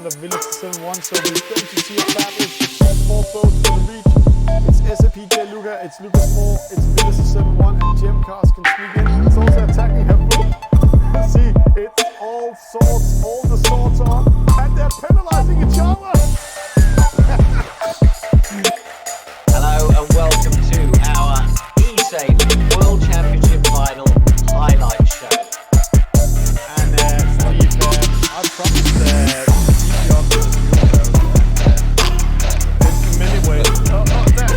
round of Village 7-1, so we're going to see a fabulous all 4 boats for the reach. It's SAP Luca, it's Lucas Moore, it's Village 7-1, and Jim Cars can sneak in. It's also attacking her boat. See, it's all the swords are, and they're penalizing each other. Hello and welcome to our Esailing World Championship Final highlight show. And Steve, I promised Steve Johnson in many ways. There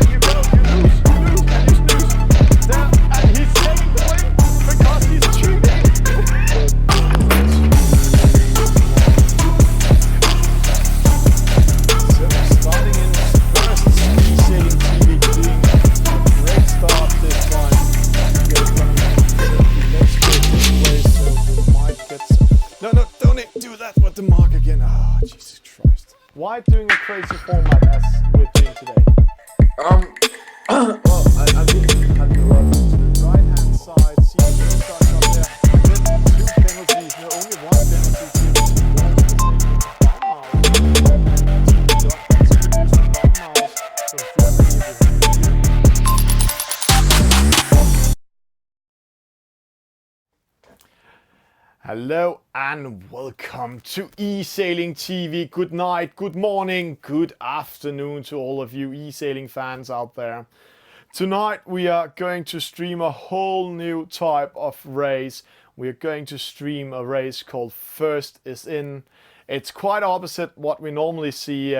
you go. You lose, and you snooze. There, and he's taking the win because he's cheating. So starting in first, Esailing TV doing a great start this time. Let's go this way so the mic gets... No, don't do that with the mark again. Oh, Jesus Christ. Why doing a crazy format as we're doing today? Well, I think Have you run to the right-hand side, see the blue guys up there. Then 2 penalties, no, only 1 penalty. Hello and welcome to Esailing TV. Good night, good morning, good afternoon to all of you Esailing fans out there. Tonight we are going to stream a whole new type of race. We are going to stream a race called First is In. It's quite opposite what we normally see,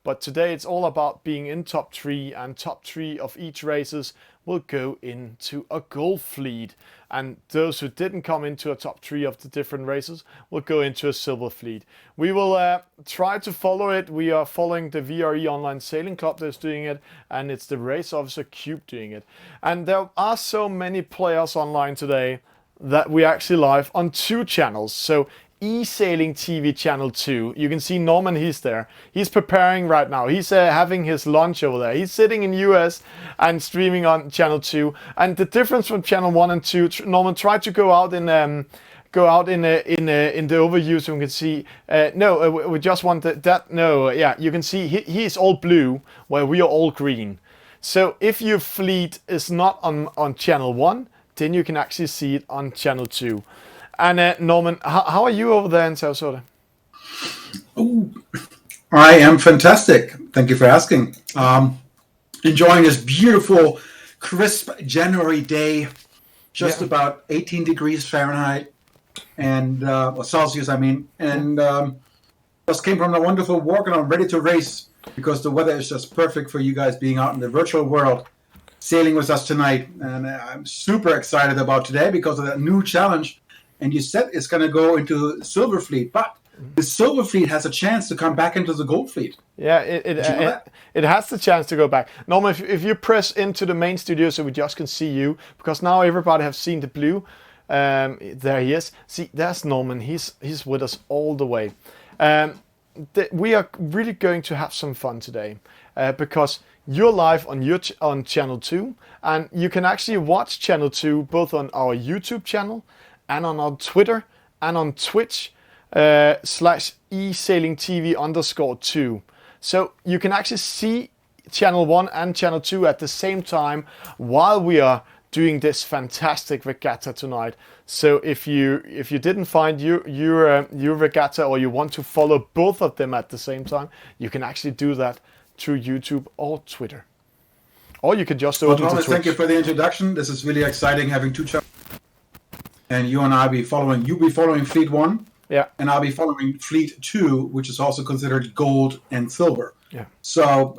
but today it's all about being in top 3, and top 3 of each races will go into a gold fleet, and those who didn't come into a top 3 of the different races will go into a silver fleet. We will try to follow it. We are following the VRE Online Sailing Club that's doing it, and it's the Race Officer Cube doing it. And there are so many players online today that we actually live on 2 channels. So Esailing TV channel 2. You can see Norman, he's there. He's preparing right now. He's having his lunch over there. He's sitting in US and streaming on channel 2. And the difference from channel 1 and 2, Norman tried to go out in the overview so we can see. We just want that. No, yeah, you can see he's all blue while we are all green. So if your fleet is not on channel 1, then you can actually see it on channel 2. And Norman, how are you over there in Sarasota? Oh, I am fantastic. Thank you for asking. Enjoying this beautiful, crisp January day, just about 18 degrees Fahrenheit and or Celsius, I mean. And just came from a wonderful walk, and I'm ready to race because the weather is just perfect for you guys being out in the virtual world, sailing with us tonight. And I'm super excited about today because of that new challenge. And you said it's going to go into Silver Fleet, but the Silver Fleet has a chance to come back into the Gold Fleet. Yeah, it has the chance to go back. Norman, if you press into the main studio so we just can see you, because now everybody have seen the blue. There he is. See, there's Norman. He's with us all the way. We are really going to have some fun today because you're live on channel 2, and you can actually watch channel 2 both on our YouTube channel and on our Twitter and on Twitch /Esailing TV _2. So you can actually see channel 1 and channel 2 at the same time while we are doing this fantastic regatta tonight. So if you didn't find your regatta, or you want to follow both of them at the same time, you can actually do that through YouTube or Twitter. Or you can just open the Twitch. Thank you for the introduction. This is really exciting having 2 channels. And you and I you'll be following Fleet 1, yeah, and I'll be following Fleet 2, which is also considered gold and silver. Yeah. So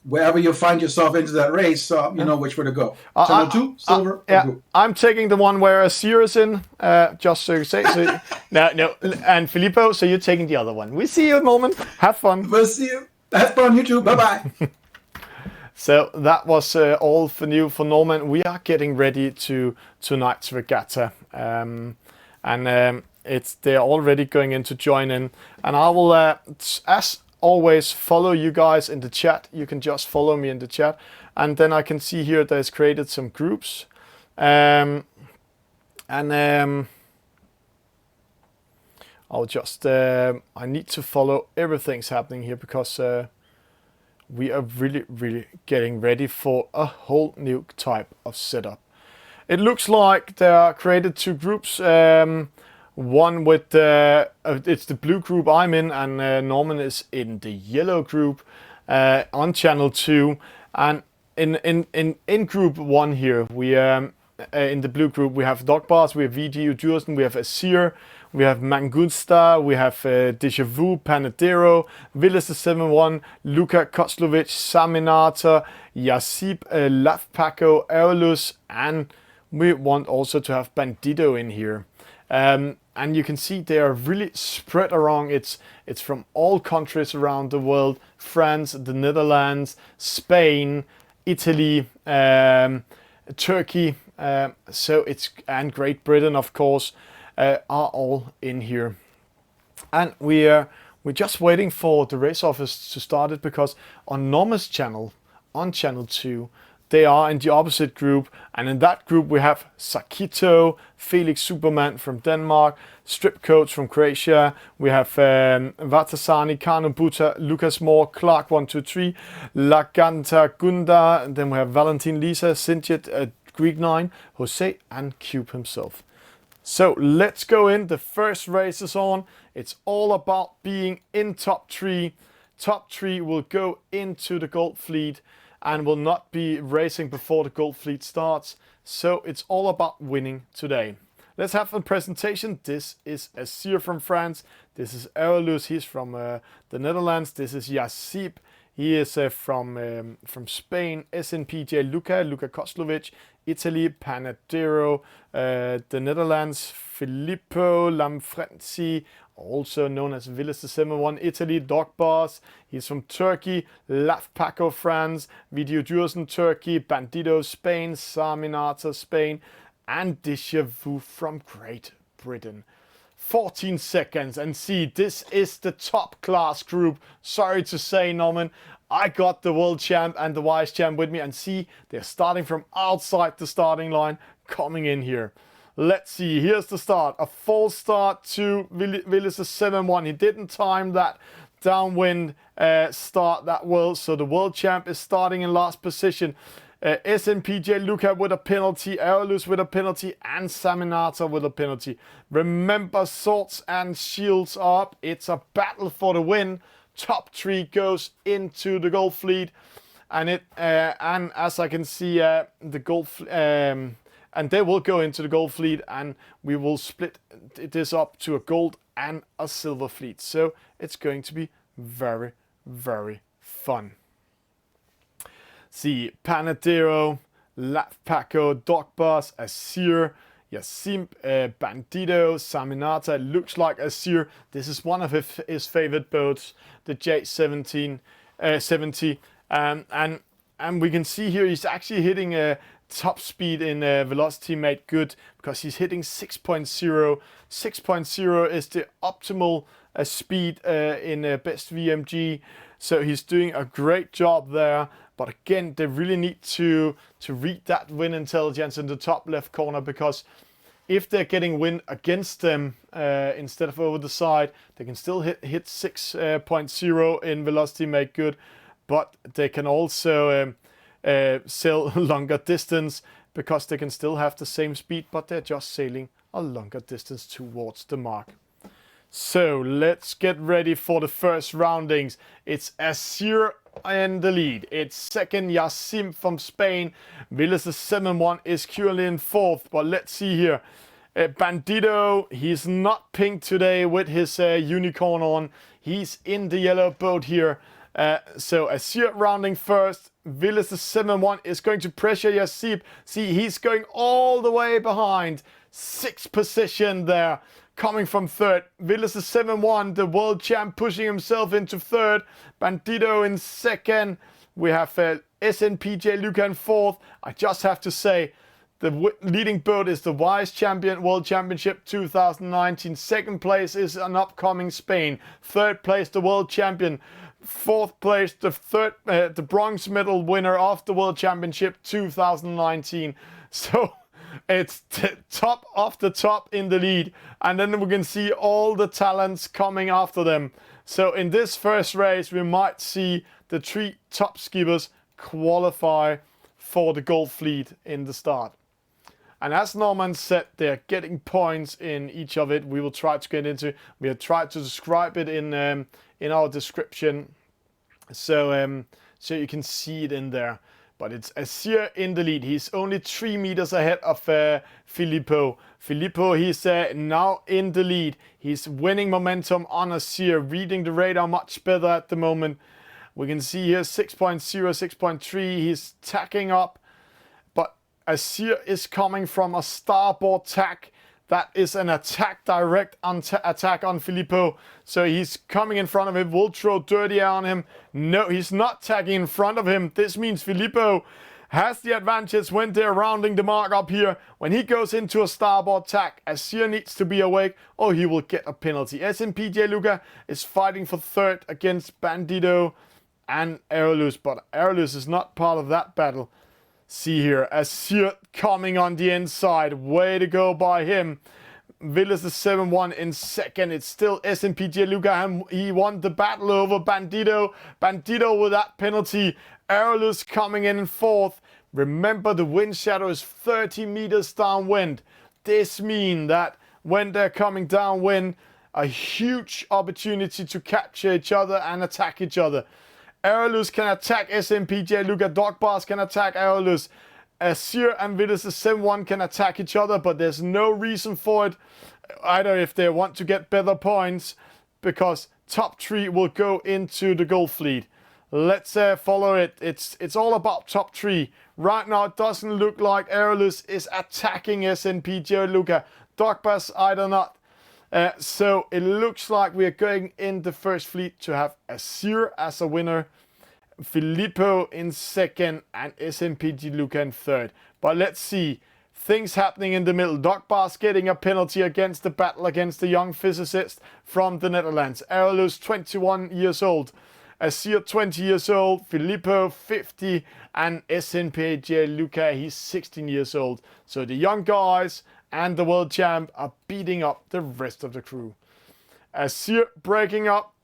wherever you find yourself into that race, you know which way to go. Channel 2, silver, yeah, gold. I'm taking the one where Azir is in, just so you say. So, no, and Filippo, so you're taking the other one. We see you, Norman. Have fun. We'll see you. Have fun, you too. Bye-bye. So that was all for Norman. We are getting ready to tonight's regatta, and they're already going in to join in. And I will, as always, follow you guys in the chat. You can just follow me in the chat, and then I can see here there's created some groups, I'll just, I need to follow everything's happening here because we are really getting ready for a whole new type of setup. It looks like they are created 2 groups. One with it's the blue group I'm in, and Norman is in the yellow group on channel 2. And in group 1 here, we in the blue group we have Dogbars, we have VG Djursen, we have Asir, we have Mangusta, we have Deja Vu, Panadero, Villas the 7-1, Luka Koslovic, Saminata, Yasip, Lavpaco, Aeolus, and we want also to have Bandito in here. And you can see they are really spread around. It's from all countries around the world: France, the Netherlands, Spain, Italy, Turkey, and Great Britain, of course, are all in here. And we're just waiting for the race office to start it, because on Norma's channel, on channel 2, they are in the opposite group, and in that group we have Sakito, Felix Superman from Denmark, Strip Coach from Croatia, we have Vatasani, Kano Buta, Lucas Moore, Clark 123, Laganta Gunda, and then we have Valentin Lisa, Sinjet, Greek 9, Jose, and Cube himself. So let's go in. The first race is on. It's all about being in top 3. Top 3 will go into the gold fleet and will not be racing before the gold fleet starts. So it's all about winning today. Let's have a presentation. This is Asir from France. This is Aeolus. He's from the Netherlands. This is Yasip. He is from Spain. SNPJ Luka Koslovic, Italy. Panadero, the Netherlands. Filippo Lamfrenzi, also known as Villas the 7-1, Italy. Dogbars, he's from Turkey. Lavpaco, France. Video Djursen, Turkey. Bandito, Spain. Saminata, Spain. And Deja Vu from Great Britain. 14 seconds, and see, this is the top class group. Sorry to say, Norman, I got the world champ and the vice champ with me, and see, they're starting from outside the starting line, coming in here. Let's see, here's the start. A false start to Villas 7-1. He didn't time that downwind start that well, so the world champ is starting in last position. SNPJ Luka with a penalty, Aeolus with a penalty, and Saminata with a penalty. Remember, swords and shields are up. It's a battle for the win. Top 3 goes into the gold fleet, and and as I can see, the gold and they will go into the gold fleet, and we will split this up to a gold and a silver fleet. So it's going to be very fun. See, Panadero, Lavpaco, Dogbars, Asir, Yasim, Bandito, Saminata. Looks like Asir. This is one of his favorite boats, the J17 70, and we can see here he's actually hitting a top speed in velocity made good, because he's hitting 6.0. 6.0 is the optimal speed in best VMG. So he's doing a great job there. But again, they really need to read that wind intelligence in the top left corner, because if they're getting wind against them instead of over the side, they can still hit 6.0 in velocity make good, but they can also sail longer distance, because they can still have the same speed, but they're just sailing a longer distance towards the mark. So let's get ready for the first roundings. It's Asir in the lead. It's second, Yasim from Spain. Villas the 7-1 is currently in 4th, but let's see here. Bandito, he's not pink today with his unicorn on. He's in the yellow boat here. So Asir rounding first. Villas the 7-1 is going to pressure Yasim. See, he's going all the way behind. 6th position there. Coming from 3rd, Villas the 7-1, the world champ, pushing himself into 3rd. Bandito in 2nd. We have SNPJ Luka in 4th. I just have to say, the leading boat is the Vice Champion World Championship 2019. 2nd place is an upcoming Spain. 3rd place, the World Champion. 4th place, the bronze medal winner of the World Championship 2019. So It's top of the top in the lead. And then we can see all the talents coming after them. So in this first race, we might see the 3 top skippers qualify for the gold fleet in the start. And as Norman said, they're getting points in each of it. We will try to get into. We have tried to describe it in our description, so so you can see it in there. But it's Azir in the lead. He's only 3 meters ahead of Filippo. Filippo, he's now in the lead. He's winning momentum on Azir, reading the radar much better at the moment. We can see here 6.0, 6.3. He's tacking up. Azir is coming from a starboard tack. That is an attack, direct attack on Filippo. So he's coming in front of him, will throw dirty air on him. No, he's not tagging in front of him. This means Filippo has the advantage when they're rounding the mark up here. When he goes into a starboard tack, Azir needs to be awake or he will get a penalty. SMPJ Luca is fighting for third against Bandito and Aerolus, but Aerolus is not part of that battle. See here, Azir coming on the inside. Way to go by him. Villas the 7-1 in second. It's still SMPJ Luca, and he won the battle over Bandito. Bandito with that penalty. Aerolus coming in fourth. Remember, the wind shadow is 30 meters downwind. This means that when they're coming downwind, a huge opportunity to capture each other and attack each other. Aerolus can attack SMPJ Luca. Dogbars can attack Aerolus. Azir and Villas the 7-1 can attack each other, but there's no reason for it, either if they want to get better points, because top 3 will go into the gold fleet. Let's follow it. It's all about top 3. Right now, it doesn't look like Aerolus is attacking SMPJ Luca. Dogbars either not. So it looks like we are going in the first fleet to have Azir as a winner, Filippo in second, and SMPJ Luca in third. But let's see. Things happening in the middle. Dogbars getting a penalty against the battle against the young physicist from the Netherlands. Aerolus, 21 years old. Azir, 20 years old. Filippo, 50. And SMPJ Luca, he's 16 years old. So the young guys and the world champ are beating up the rest of the crew. Azir breaking up.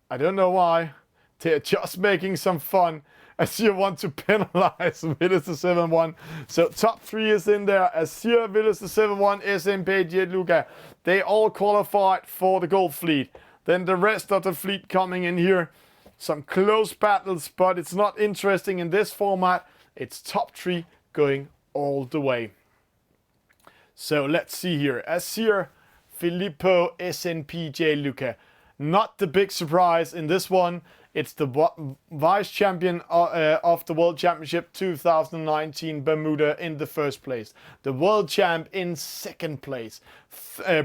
I don't know why. They're just making some fun. Azir want to penalize Villas the 7-1. So top 3 is in there. Azir, Villas the 7-1, SMPJ Luca. They all qualified for the gold fleet. Then the rest of the fleet coming in here. Some close battles, but it's not interesting in this format. It's top 3 going all the way. So let's see here. Azir, Filippo, SMPJ Luca. Not the big surprise in this one. It's the vice champion of the World Championship 2019 Bermuda in the first place. The world champ in second place.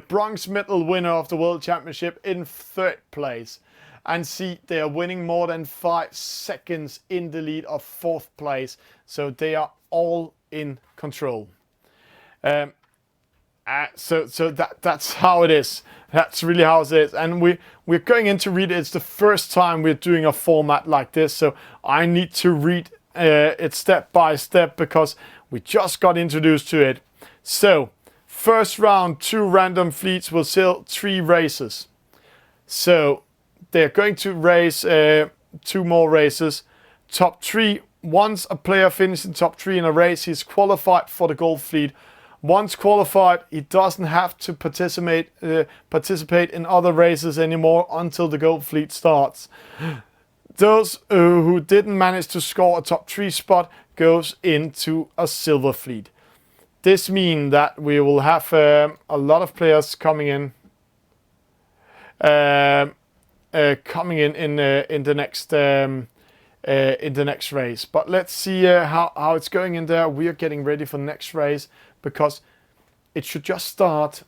Bronze medal winner of the World Championship in third place. And see, they are winning more than 5 seconds in the lead of fourth place. So they are all in control. So that's how it is. That's really how it is. And we're going into read it. It's the first time we're doing a format like this. So I need to read it step by step because we just got introduced to it. So first round, 2 random fleets will sail 3 races. So they're going to race 2 more races. Top 3, once a player finishes in top 3 in a race, he's qualified for the gold fleet. Once qualified, he doesn't have to participate in other races anymore until the gold fleet starts. Those who didn't manage to score a top 3 spot goes into a silver fleet. This means that we will have a lot of players coming in in the next race. But let's see how it's going in there. We are getting ready for the next race because it should just start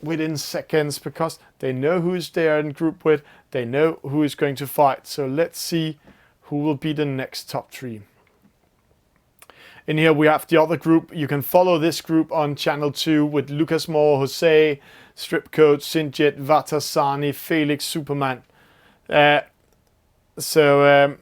within seconds because they know who's there in group with. They know who is going to fight. So let's see who will be the next top 3. In here we have the other group. You can follow this group on channel 2 with Lucas Moore, Jose, Strip Coach, Sinjet, Vatasani, Felix, Superman. So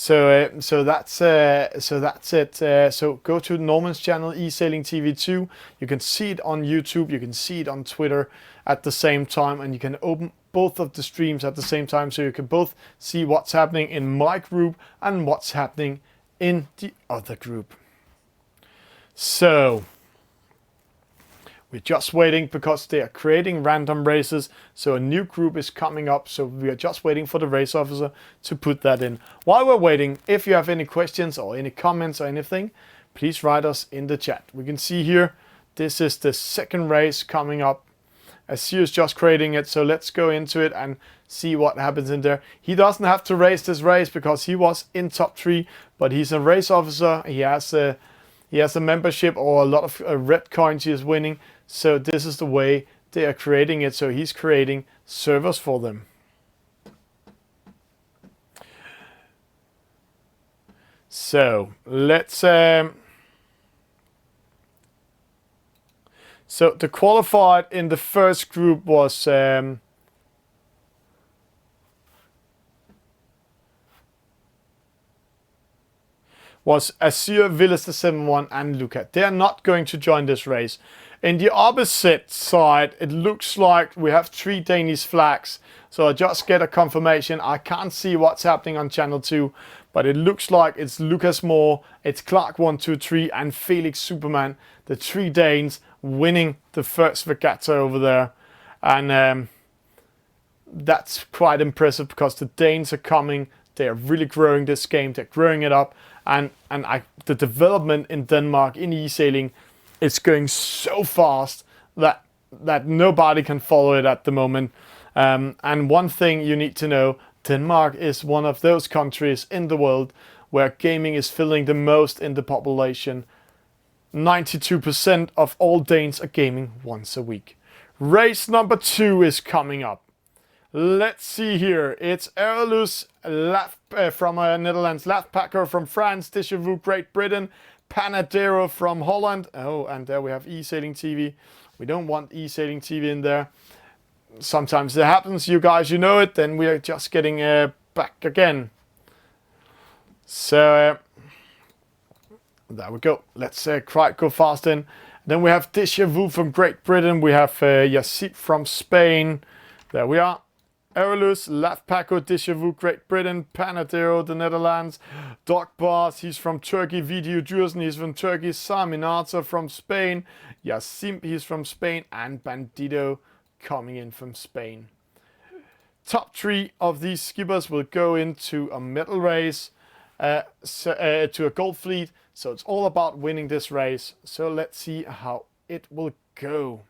So that's it. So go to Norman's channel, Esailing TV 2. You can see it on YouTube. You can see it on Twitter at the same time, and you can open both of the streams at the same time, so you can both see what's happening in my group and what's happening in the other group. So we're just waiting because they are creating random races. So a new group is coming up. So we are just waiting for the race officer to put that in. While we're waiting, if you have any questions or any comments or anything, please write us in the chat. We can see here, this is the second race coming up. Asir is just creating it. So let's go into it and see what happens in there. He doesn't have to race this race because he was in top 3, but he's a race officer. He has a membership or a lot of red coins he is winning. So this is the way they are creating it. So he's creating servers for them. So let's so the qualified in the first group was Asir, Villas the 7-1 and Luca. They are not going to join this race. In the opposite side, it looks like we have 3 Danish flags. So I just get a confirmation. I can't see what's happening on channel 2, but it looks like it's Lucas Moore, it's Clark 123 and Felix Superman, the 3 Danes winning the first regatta over there. And that's quite impressive because the Danes are coming. They are really growing this game. They're growing it up. And the development in Denmark in e-sailing is going so fast that nobody can follow it at the moment. And one thing you need to know, Denmark is one of those countries in the world where gaming is filling the most in the population. 92% of all Danes are gaming once a week. Race number 2 is coming up. Let's see here. It's Erlus from Netherlands, Lafpacker from France, Déjà Vu Great Britain, Panadero from Holland. Oh, and there we have Esailing TV. We don't want Esailing TV in there. Sometimes it happens, you guys, you know it. Then we are just getting back again. So there we go. Let's go fast in. Then we have Déjà Vu from Great Britain. We have Yassib from Spain. There we are. Erlus, Lafpaco, Déjà Vu, Great Britain, Panadero, the Netherlands, Dog Bars, he's from Turkey, Video Dursen, he's from Turkey, Saminata from Spain, Yasim, he's from Spain, and Bandito coming in from Spain. Top 3 of these skippers will go into a medal race, to a gold fleet, so it's all about winning this race. So let's see how it will go.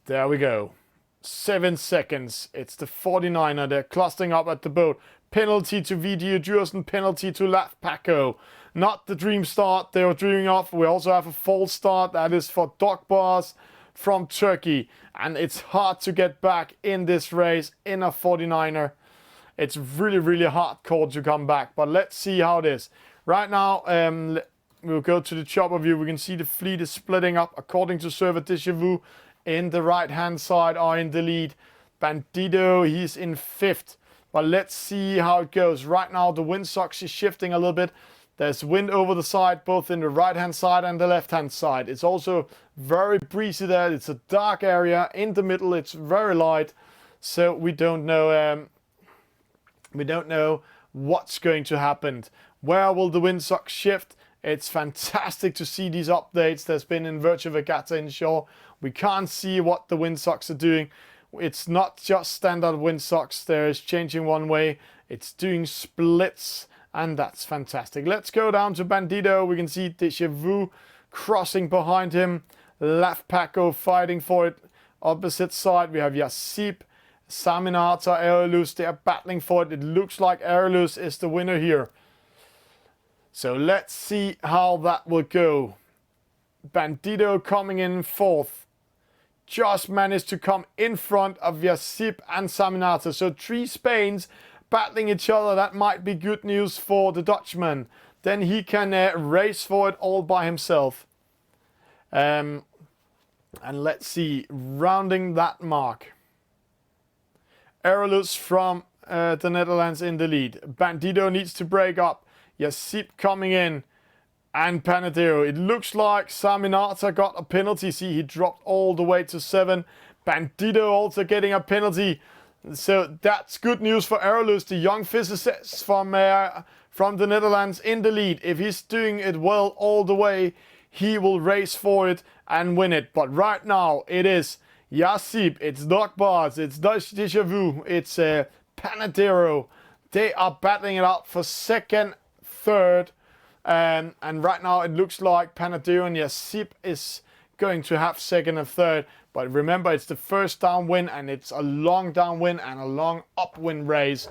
There we go. 7 seconds. It's the 49er. They're clustering up at the boat. Penalty to Video Dursen. Penalty to Lafpaco. Not the dream start they were dreaming of. We also have a false start. That is for Dog Bars from Turkey. And it's hard to get back in this race in a 49er. It's really, really hardcore to come back. But let's see how it is. Right now, we'll go to the chopper view. We can see the fleet is splitting up according to server Déjà Vu. In the right hand side are in the lead. Bandito, he's in 5th. But let's see how it goes. Right now the windsock is shifting a little bit. There's wind over the side, both in the right hand side and the left hand side. It's also very breezy there. It's a dark area. In the middle it's very light. So we don't know what's going to happen. Where will the windsock shift? It's fantastic to see these updates. There's been in Virtual Regatta inshore. We can't see what the windsocks are doing. It's not just standard windsocks. There is changing one way. It's doing splits, and that's fantastic. Let's go down to Bandito. We can see Déjà Vu crossing behind him. Lafpaco fighting for it. Opposite side, we have Yassib, Saminata, Erlus. They are battling for it. It looks like Erlus is the winner here. So let's see how that will go. Bandito coming in 4th. Just managed to come in front of Yassib and Saminata. So 3 Spains battling each other. That might be good news for the Dutchman. Then he can race for it all by himself. And let's see, rounding that mark. Erlus from the Netherlands in the lead. Bandito needs to break up. Yasip coming in. And Panadero. It looks like Saminata got a penalty. See, he dropped all the way to 7. Bandito also getting a penalty. So that's good news for Aerolus, the young physicist from the Netherlands in the lead. If he's doing it well all the way, he will race for it and win it. But right now, it is Yasip, it's Doc Bars, it's Deja Vu, it's Panadero. They are battling it out for second, third. And right now it looks like Panadero and Yasip is going to have second and third. But remember, it's the first downwind, and it's a long downwind and a long upwind race.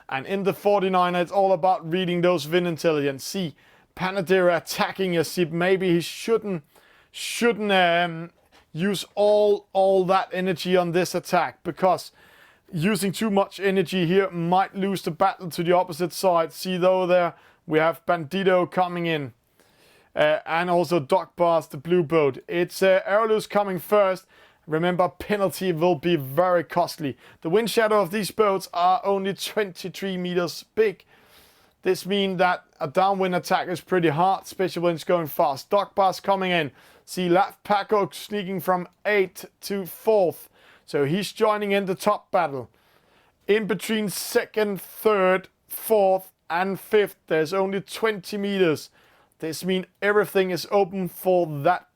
And in the 49er, it's all about reading those wind intelligence. See, Panadero attacking Yasip. Maybe he shouldn't use all that energy on this attack, because using too much energy here might lose the battle to the opposite side. See though, there we have Bandito coming in. And also Doc Bars, the blue boat. It's Aerolus coming first. Remember, penalty will be very costly. The wind shadow of these boats are only 23 meters big. This means that a downwind attack is pretty hard, especially when it's going fast. Doc Bars coming in. See Laf Paco sneaking from 8th to 4th. So he's joining in the top battle. In between 2nd, 3rd, 4th and 5th, there's only 20 meters. This means everything is open for that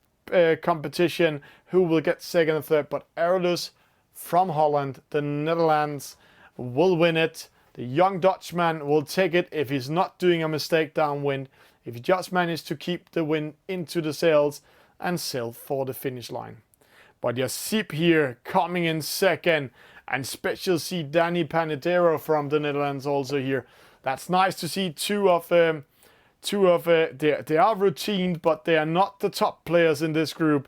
competition, who will get 2nd and 3rd. But Aerolus from Holland, the Netherlands, will win it. The young Dutchman will take it if he's not doing a mistake downwind. If he just managed to keep the wind into the sails and sail for the finish line. But Yasip here coming in second, and special see Danny Panadero from the Netherlands also here. That's nice to see they are routine, but they are not the top players in this group,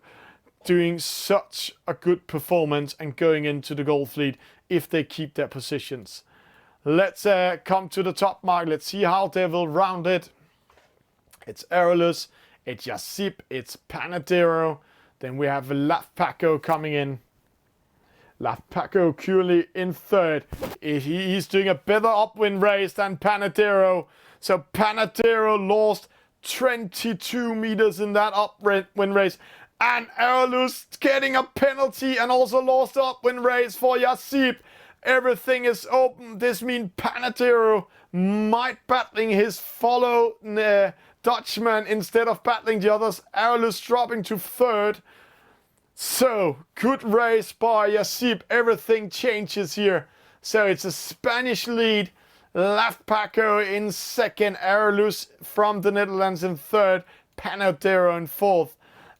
doing such a good performance and going into the gold fleet if they keep their positions. Let's come to the top mark. Let's see how they will round it. It's Aerolus, it's Yasip, it's Panadero. Then we have Laf Paco coming in. Laf Paco currently in 3rd. He's doing a better upwind race than Panadero. So Panadero lost 22 meters in that upwind race. And Aerolus getting a penalty and also lost the upwind race for Yasip. Everything is open. This means Panadero might battling his follow Dutchman instead of battling the others. Aerolus dropping to 3rd. So, good race by Yasip. Everything changes here. So, it's a Spanish lead. Laf Paco in 2nd. Aerolus from the Netherlands in 3rd. Panadero in 4th.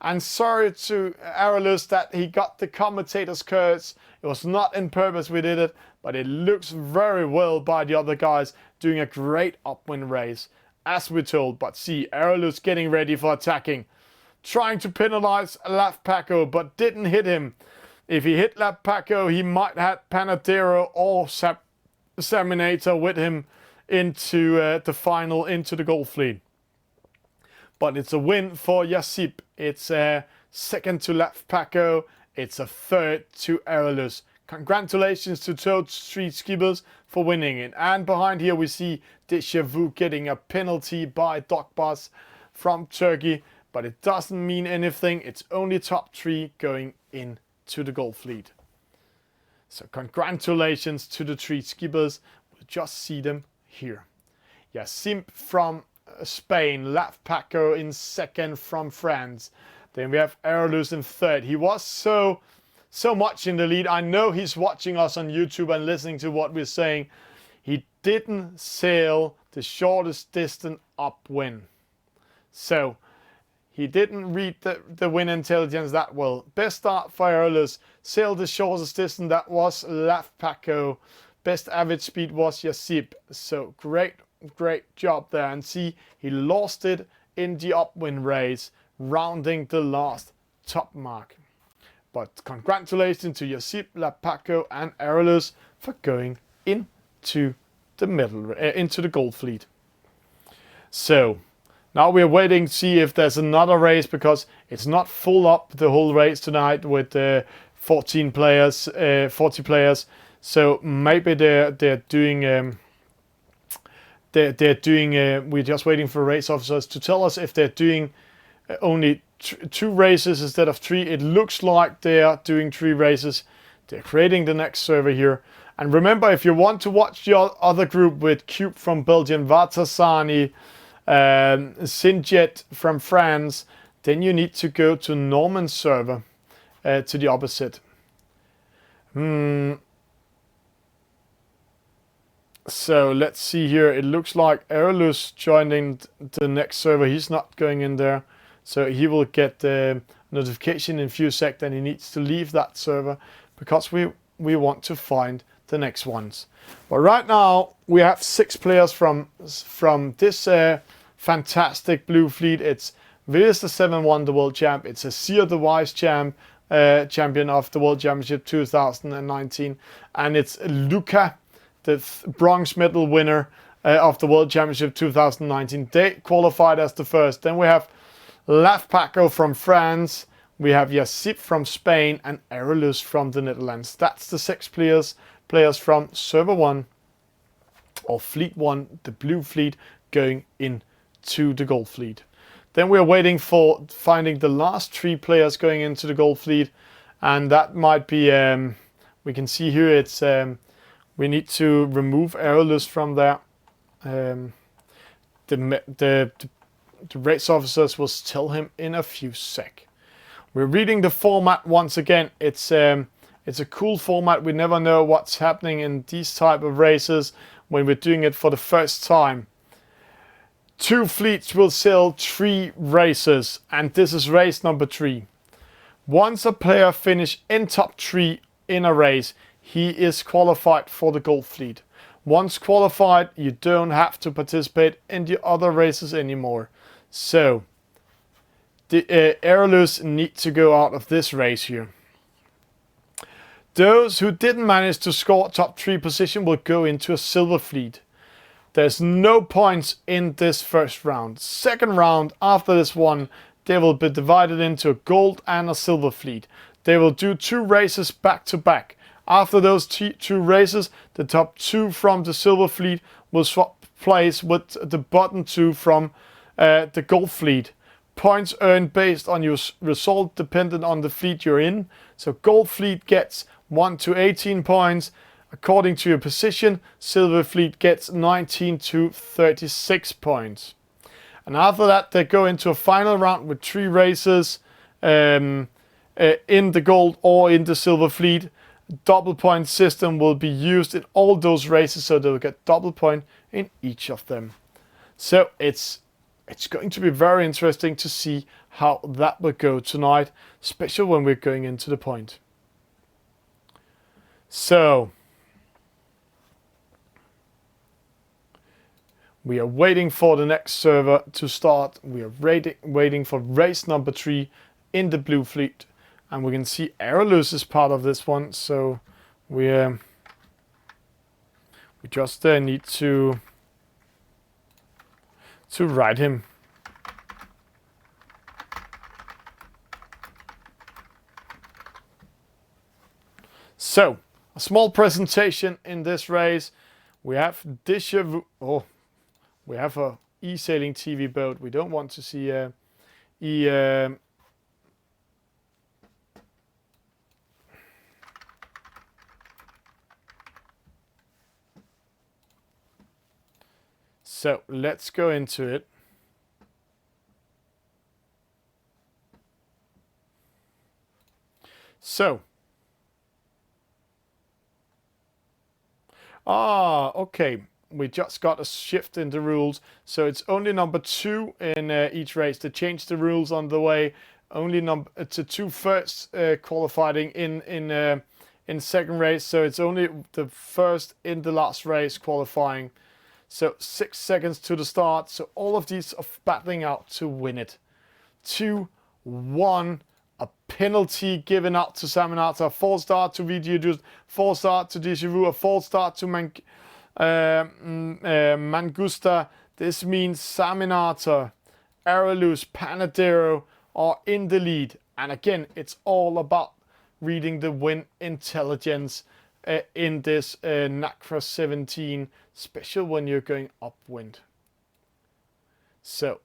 And sorry to Aerolus that he got the commentator's curse. It was not in purpose we did it, but it looks very well by the other guys doing a great upwind race, as we're told. But see, Aerolus getting ready for attacking. Trying to penalize Laf Paco, but didn't hit him. If he hit Laf Paco, he might have Panadero or Saminator with him into the final, into the gold fleet. But it's a win for Yasip. It's a 2nd to Laf Paco. It's a 3rd to Aerolus. Congratulations to Toad Street Skippers for winning it. And behind here we see Deja Vu getting a penalty by Doc Bars from Turkey. But it doesn't mean anything. It's only top 3 going into the gold fleet. So congratulations to the 3 skippers. We'll just see them here. Yasip from Spain. Laf Paco in 2nd from France. Then we have Aerolus in 3rd. He was so much in the lead. I know he's watching us on YouTube and listening to what we're saying. He didn't sail the shortest distance upwind. So he didn't read the wind intelligence that well. Best start for Aerolus. Sailed the shortest distance, that was Laf Paco. Best average speed was Yasip. So great job there. And see, he lost it in the upwind race, rounding the last top mark. But congratulations to Yasip, Laf Paco and Aerolus for going into the medal, into the gold fleet. So now we're waiting to see if there's another race, because it's not full up the whole race tonight with 40 players. So maybe they're doing we're just waiting for race officers to tell us if they're doing only 2 races instead of 3. It looks like they are doing 3 races. They're creating the next server here. And remember, if you want to watch the other group with Cube from Belgium, Vatasani, Sinjet from France, then you need to go to Norman's server, to the opposite. So let's see here. It looks like Aerolus joining the next server. He's not going in there. So he will get the notification in a few seconds and he needs to leave that server because we want to find the next ones. But right now we have 6 players from this fantastic blue fleet. It's Villiers the 7-1, the world champ. It's Azir the Wise champion of the World Championship 2019. And it's Luca, the bronze medal winner of the World Championship 2019. They qualified as the first. Then we have Laf Paco from France, we have Yassib from Spain, and Aerolus from the Netherlands. That's the 6 players from Server 1, or Fleet 1, the blue fleet, going into the gold fleet. Then we're waiting for finding the last 3 players going into the gold fleet, and that might be, we can see here it's, we need to remove Aerolus from there. The race officers will tell him in a few sec. We're reading the format once again. It's a cool format. We never know what's happening in these type of races when we're doing it for the first time. 2 fleets will sail 3 races, and this is race number 3. Once a player finishes in top 3 in a race, he is qualified for the gold fleet. Once qualified, you don't have to participate in the other races anymore. So, the Aerolus need to go out of this race here. Those who didn't manage to score top 3 position will go into a silver fleet. There's no points in this first round. Second round, after this one, they will be divided into a gold and a silver fleet. They will do 2 races back to back. After those 2 races, the top 2 from the silver fleet will swap place with the bottom 2 from the gold fleet. Points earned based on your result dependent on the fleet you're in. So gold fleet gets 1 to 18 points according to your position. Silver fleet gets 19 to 36 points. And after that they go into a final round with 3 races in the gold or in the silver fleet. Double point system will be used in all those races, so they'll get double point in each of them. So it's going to be very interesting to see how that will go tonight, especially when we're going into the point. So, we are waiting for the next server to start. We are waiting for race number 3 in the blue fleet. And we can see Aerolus is part of this one, so we just need to write him. So, a small presentation in this race. We have Déjà Vu. Oh, we have a Esailing TV boat. We don't want to see So let's go into it. So, okay. We just got a shift in the rules. So it's only number 2 in each race. They changed the rules on the way. Only to 2 first qualifying in second race. So it's only the first in the last race qualifying. So 6 seconds to the start. So all of these are battling out to win it. 2, 1. A penalty given out to Saminata. 4 start to Videodus. 4 start to Déjà Vu. A 4 start to Mangusta. This means Saminata, Aerolus, Panadero are in the lead. And again, it's all about reading the wind intelligence in this NACRA 17, especially when you're going upwind. So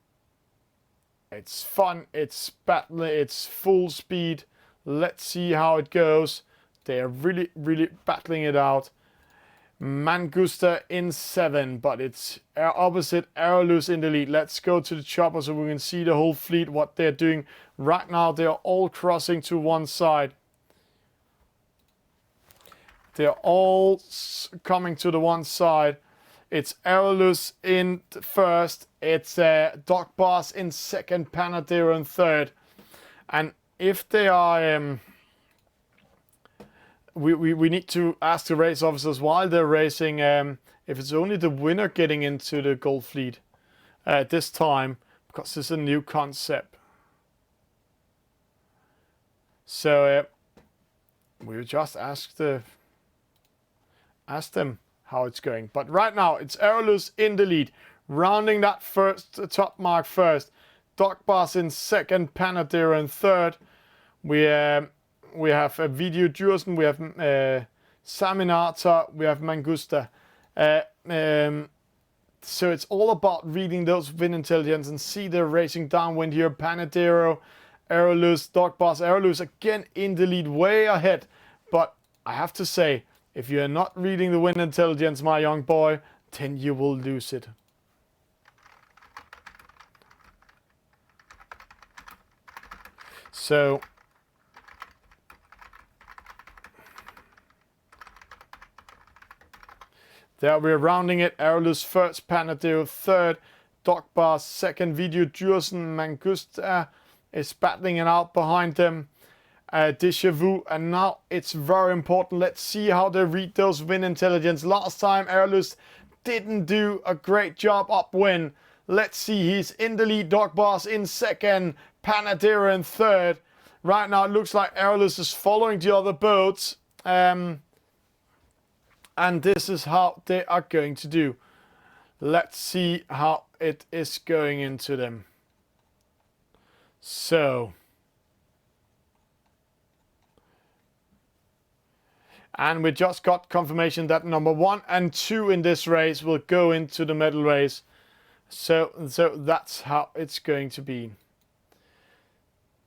it's fun, it's battle, it's full speed. Let's see how it goes. They are really battling it out. Mangusta in 7, but it's opposite Aerolus in the lead. Let's go to the chopper so we can see the whole fleet, what they're doing. Right now, they are all crossing to one side. They're all coming to the one side. It's Aerolus in first. It's Doc Boss in second, Panadero in third. And if they are... We need to ask the race officers while they're racing if it's only the winner getting into the gold fleet this time, because this is a new concept. So we'll just ask them how it's going. But right now it's Aerolus in the lead, rounding that first top mark first. Doc Boss in second, Panadero in third. We have Video Jursen, we have Saminata, we have Mangusta. So it's all about reading those wind intelligence and see they're racing downwind here. Panadero, Aerolus, Doc Boss, Aerolus again in the lead, way ahead. But I have to say, if you're not reading the wind intelligence, my young boy, then you will lose it. So... there we're rounding it. Aerolus first, Panadero third, Doc Boss second, Video Jursen, Mangusta is battling it out behind them. Déjà Vu, and now it's very important. Let's see how they read those wind intelligence. Last time Aerolus didn't do a great job upwind. Let's see, he's in the lead, Doc Boss in second, Panadero in third. Right now it looks like Aerolus is following the other boats. And this is how they are going to do. Let's see how it is going into them. So. And we just got confirmation that number 1 and 2 in this race will go into the medal race. So that's how it's going to be.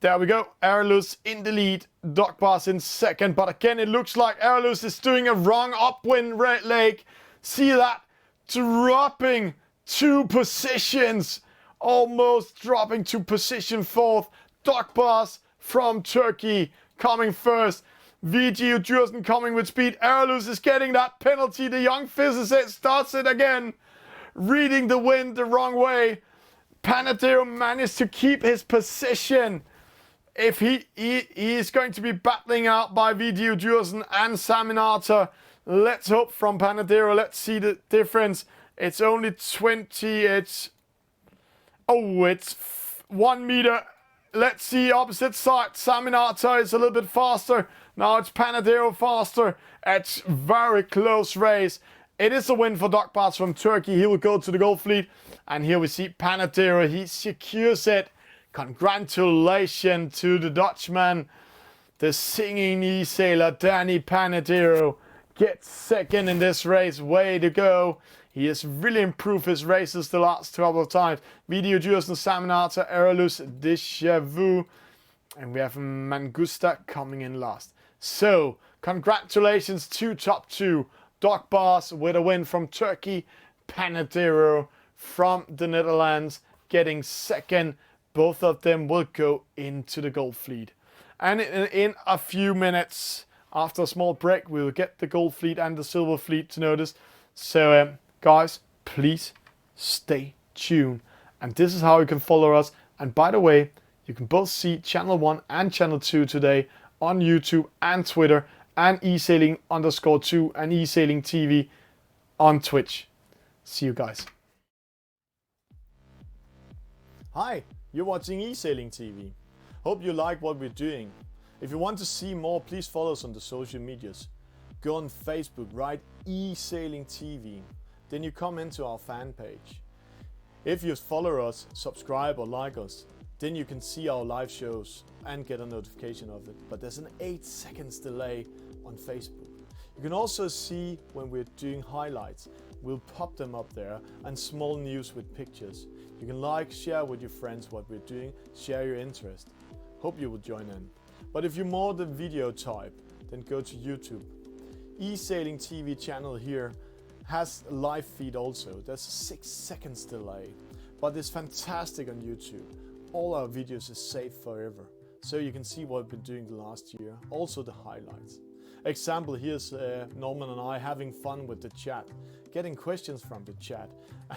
There we go, Aerolus in the lead, Doc Boss in second, but again it looks like Aerolus is doing a wrong upwind leg. See that? Dropping 2 positions, almost dropping to position 4th. Doc Boss from Turkey coming first. Video Jursen coming with speed. Aerolus is getting that penalty. The young physicist does it again, reading the wind the wrong way. Panadero managed to keep his position. If he is going to be battling out by Video Jursen and Saminata. Let's hope from Panadero. Let's see the difference. It's only 20. It's 1 meter. Let's see opposite side. Saminata is a little bit faster. Now it's Panadero faster. It's very close race. It is a win for Doc Boss from Turkey. He will go to the gold fleet. And here we see Panadero. He secures it. Congratulations to the Dutchman. The singing e-sailor Danny Panadero gets second in this race. Way to go. He has really improved his races the last couple of times. Video Jursen, Saminata, Aerolus, Déjà Vu. And we have Mangusta coming in last. So, congratulations to top 2. Doc Boss with a win from Turkey. Panadero from the Netherlands getting second. Both of them will go into the gold fleet. And in a few minutes, after a small break, we will get the gold fleet and the silver fleet to notice. So, guys, please stay tuned. And this is how you can follow us. And by the way, you can both see Channel 1 and Channel 2 today on YouTube and Twitter, and Esailing_2 and Esailing TV on Twitch. See you guys. Hi. You're watching Esailing TV. Hope you like what we're doing. If you want to see more, please follow us on the social medias. Go on Facebook, write Esailing TV. Then you come into our fan page. If you follow us, subscribe or like us, then you can see our live shows and get a notification of it. But there's an 8 seconds delay on Facebook. You can also see when we're doing highlights. We'll pop them up there, and small news with pictures. You can like, share with your friends what we're doing, share your interest. Hope you will join in. But if you're more the video type, then go to YouTube. Esailing TV channel here has a live feed also. There's a 6 seconds delay, but it's fantastic on YouTube. All our videos are saved forever, so you can see what we've been doing the last year, also the highlights. Example, here's Norman and I having fun with the chat, getting questions from the chat,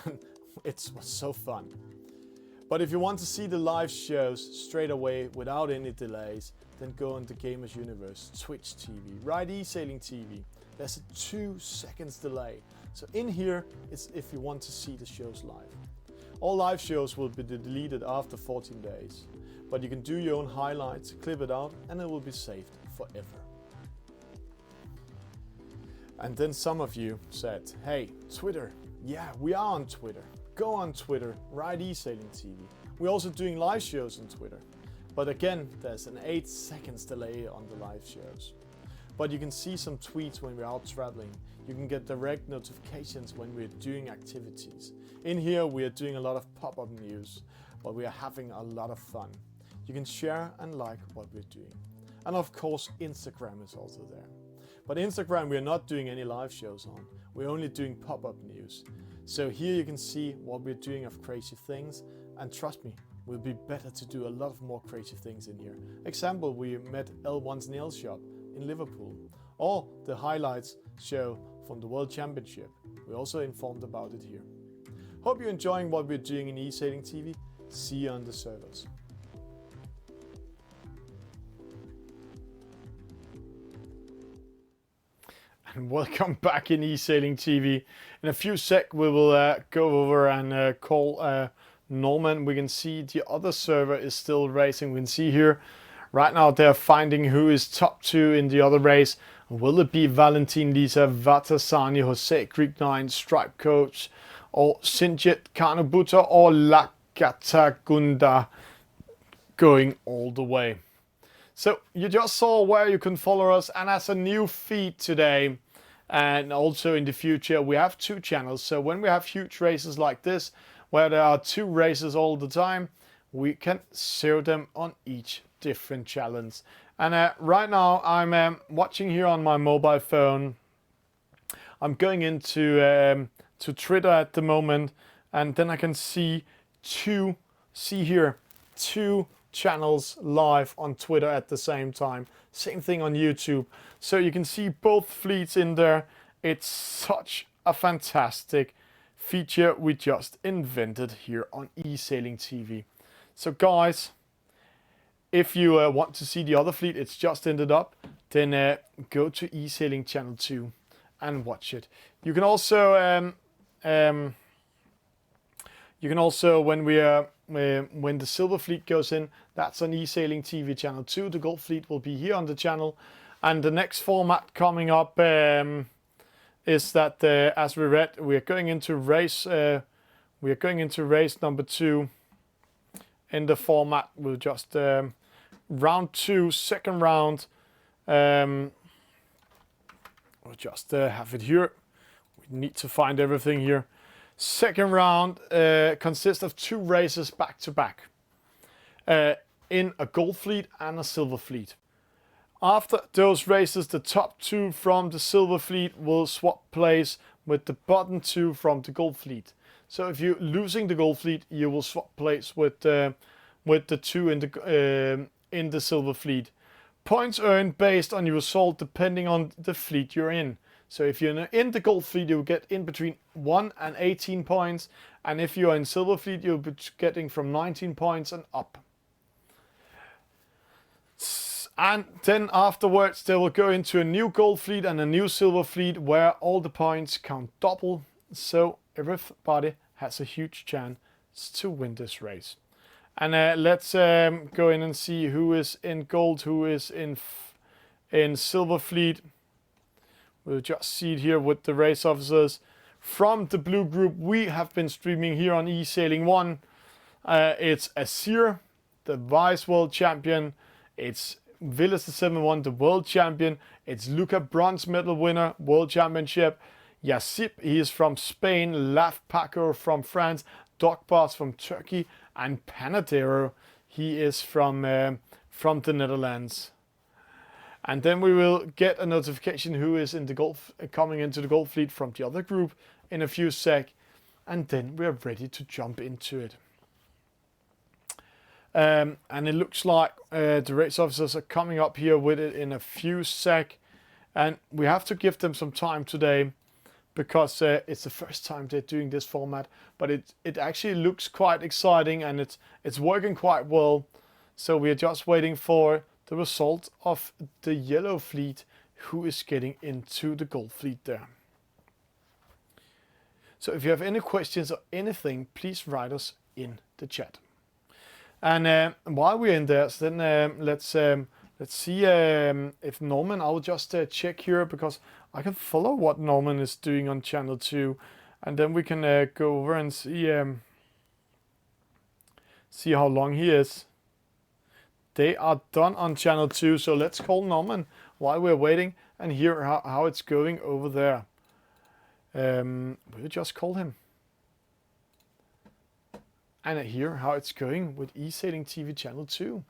and it was so fun. But if you want to see the live shows straight away without any delays, then go on the Gamers Universe, Twitch TV, right, Esailing TV. There's a 2 seconds delay. So in here, it's if you want to see the shows live. All live shows will be deleted after 14 days. But you can do your own highlights, clip it out, and it will be saved forever. And then some of you said, hey, Twitter. Yeah, we are on Twitter. Go on Twitter, right, Esailing TV. We're also doing live shows on Twitter. But again, there's an 8 seconds delay on the live shows. But you can see some tweets when we're out traveling. You can get direct notifications when we're doing activities. In here, we are doing a lot of pop-up news, but we are having a lot of fun. You can share and like what we're doing. And of course, Instagram is also there. But Instagram, we're not doing any live shows on. We're only doing pop-up news. So here you can see what we're doing of crazy things. And trust me, we'll be better to do a lot of more crazy things in here. Example, we met L1's nail shop in Liverpool. Or the highlights show from the World Championship. We also informed about it here. Hope you're enjoying what we're doing in Esailing TV. See you on the servers. And welcome back in Esailing TV. In a few sec we will go over and call Norman. We can see the other server is still racing. We can see here right now they're finding who is top 2 in the other race. Will it be Valentin Lisa, Vatasani, Jose Greek 9, Stripe Coach, or Sinjit Kanabuta, or Lakatagunda going all the way? So you just saw where you can follow us, and as a new feed today, and also in the future, we have 2 channels. So when we have huge races like this, where there are 2 races all the time, we can show them on each different challenge. And right now I'm watching here on my mobile phone. I'm going into to Twitter at the moment, and then I can see 2 channels live on Twitter at the same time. Same thing on YouTube. So you can see both fleets in there. It's such a fantastic feature we just invented here on Esailing TV. So guys, if you want to see the other fleet, it's just ended up, then go to Esailing channel 2 and watch it. You can also when the silver fleet goes in, that's on Esailing TV channel 2. The gold fleet will be here on the channel, and the next format coming up is that as we read, we are going into race number 2. In the format, we'll just round 2, second round. We'll just have it here. We need to find everything here. Second round consists of 2 races back to back in a gold fleet and a silver fleet. After those races, the top 2 from the silver fleet will swap place with the bottom 2 from the gold fleet. So if you're losing the gold fleet, you will swap place with the 2 in the silver fleet. Points earned based on your result depending on the fleet you're in. So if you're in the gold fleet, you'll get in between 1 and 18 points. And if you're in silver fleet, you'll be getting from 19 points and up. And then afterwards, they will go into a new gold fleet and a new silver fleet where all the points count double. So everybody has a huge chance to win this race. And let's go in and see who is in gold, who is in silver fleet. We'll just see it here with the race officers. From the blue group, we have been streaming here on Esailing 1. It's Azir, the Vice World Champion. It's Villas the 7-1, the world champion. It's Luca, bronze medal winner, world championship. Yassip, he is from Spain. Laf Paco from France. Dogbars from Turkey. And Panadero, he is from the Netherlands. And then we will get a notification who is in the coming into the gold fleet from the other group in a few sec. And then we are ready to jump into it. And it looks like the race officers are coming up here with it in a few sec. And we have to give them some time today because it's the first time they're doing this format. But it actually looks quite exciting and it's working quite well. So we are just waiting for the result of the yellow fleet who is getting into the gold fleet there. So if you have any questions or anything, please write us in the chat. And while we're in there, so then let's see if Norman, I'll just check here because I can follow what Norman is doing on channel 2, and then we can go over and see how long he is. They are done on channel 2, so let's call Norman while we're waiting and hear how it's going over there. We'll just call him. And hear how it's going with Esailing TV channel 2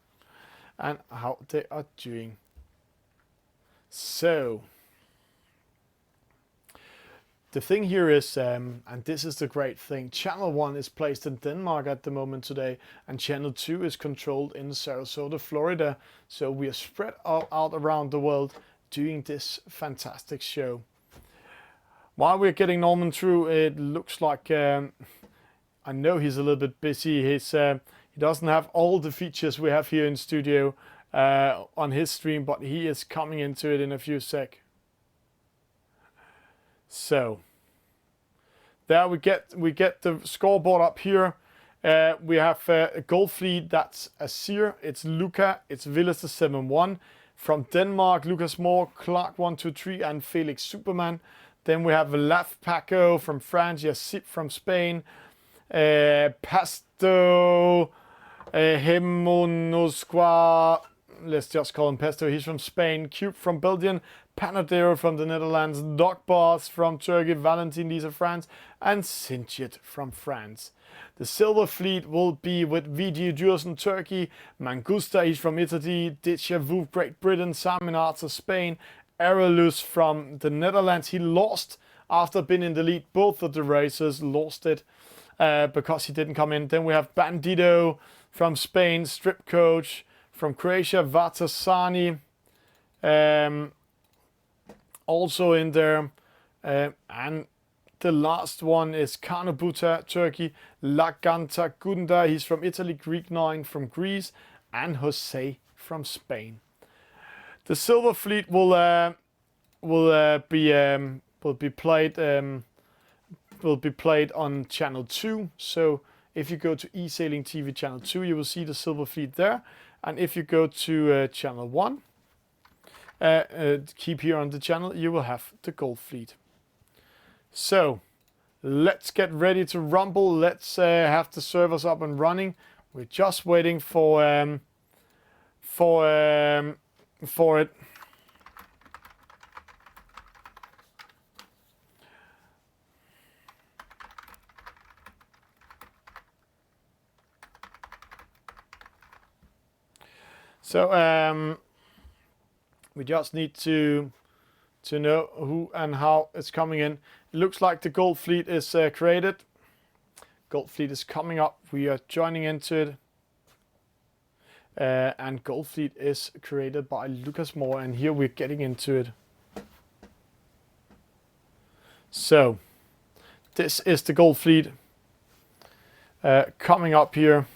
and how they are doing. So, the thing here is, and this is the great thing, channel 1 is placed in Denmark at the moment today, and channel 2 is controlled in Sarasota, Florida. So we are spread out around the world doing this fantastic show. While we're getting Norman through, it looks like, I know he's a little bit busy. He doesn't have all the features we have here in studio on his stream, but he is coming into it in a few sec. So there we get the scoreboard up here. We have a gold fleet, that's Asir, it's Luca, it's Villas the 7-1 from Denmark, Lucas Moore, Clark 123, and Felix Superman. Then we have Laf Paco from France, Yassip from Spain, Pasto Hemonosqua, let's just call him Pesto, he's from Spain, Cube from Belgium, Panadero from the Netherlands, Dogbars from Turkey, Valentin, these are France, and Sinchit from France. The silver fleet will be with VG Jursen, Turkey, Mangusta, he's from Italy, Deja Vu, Great Britain, Simon Arthur, Spain, Arelus from the Netherlands. He lost after being in the lead both of the races, lost it because he didn't come in. Then we have Bandito from Spain, Strip Coach from Croatia, Vatasani also in there, and the last one is Karnabuta, Turkey, Laganta Gunda, he's from Italy, Greek 9 from Greece, and Jose from Spain. The silver fleet will be played on channel 2. So if you go to Esailing TV channel 2, you will see the silver fleet there, and if you go to channel 1, keep here on the channel, you will have the gold fleet. So let's get ready to rumble. Let's have the servers up and running. We're just waiting for it. So we just need to know who and how it's coming in. It looks like the gold fleet is created. Gold fleet is coming up. We are joining into it. And gold fleet is created by Lucas Moore, and here we're getting into it. So this is the gold fleet coming up here.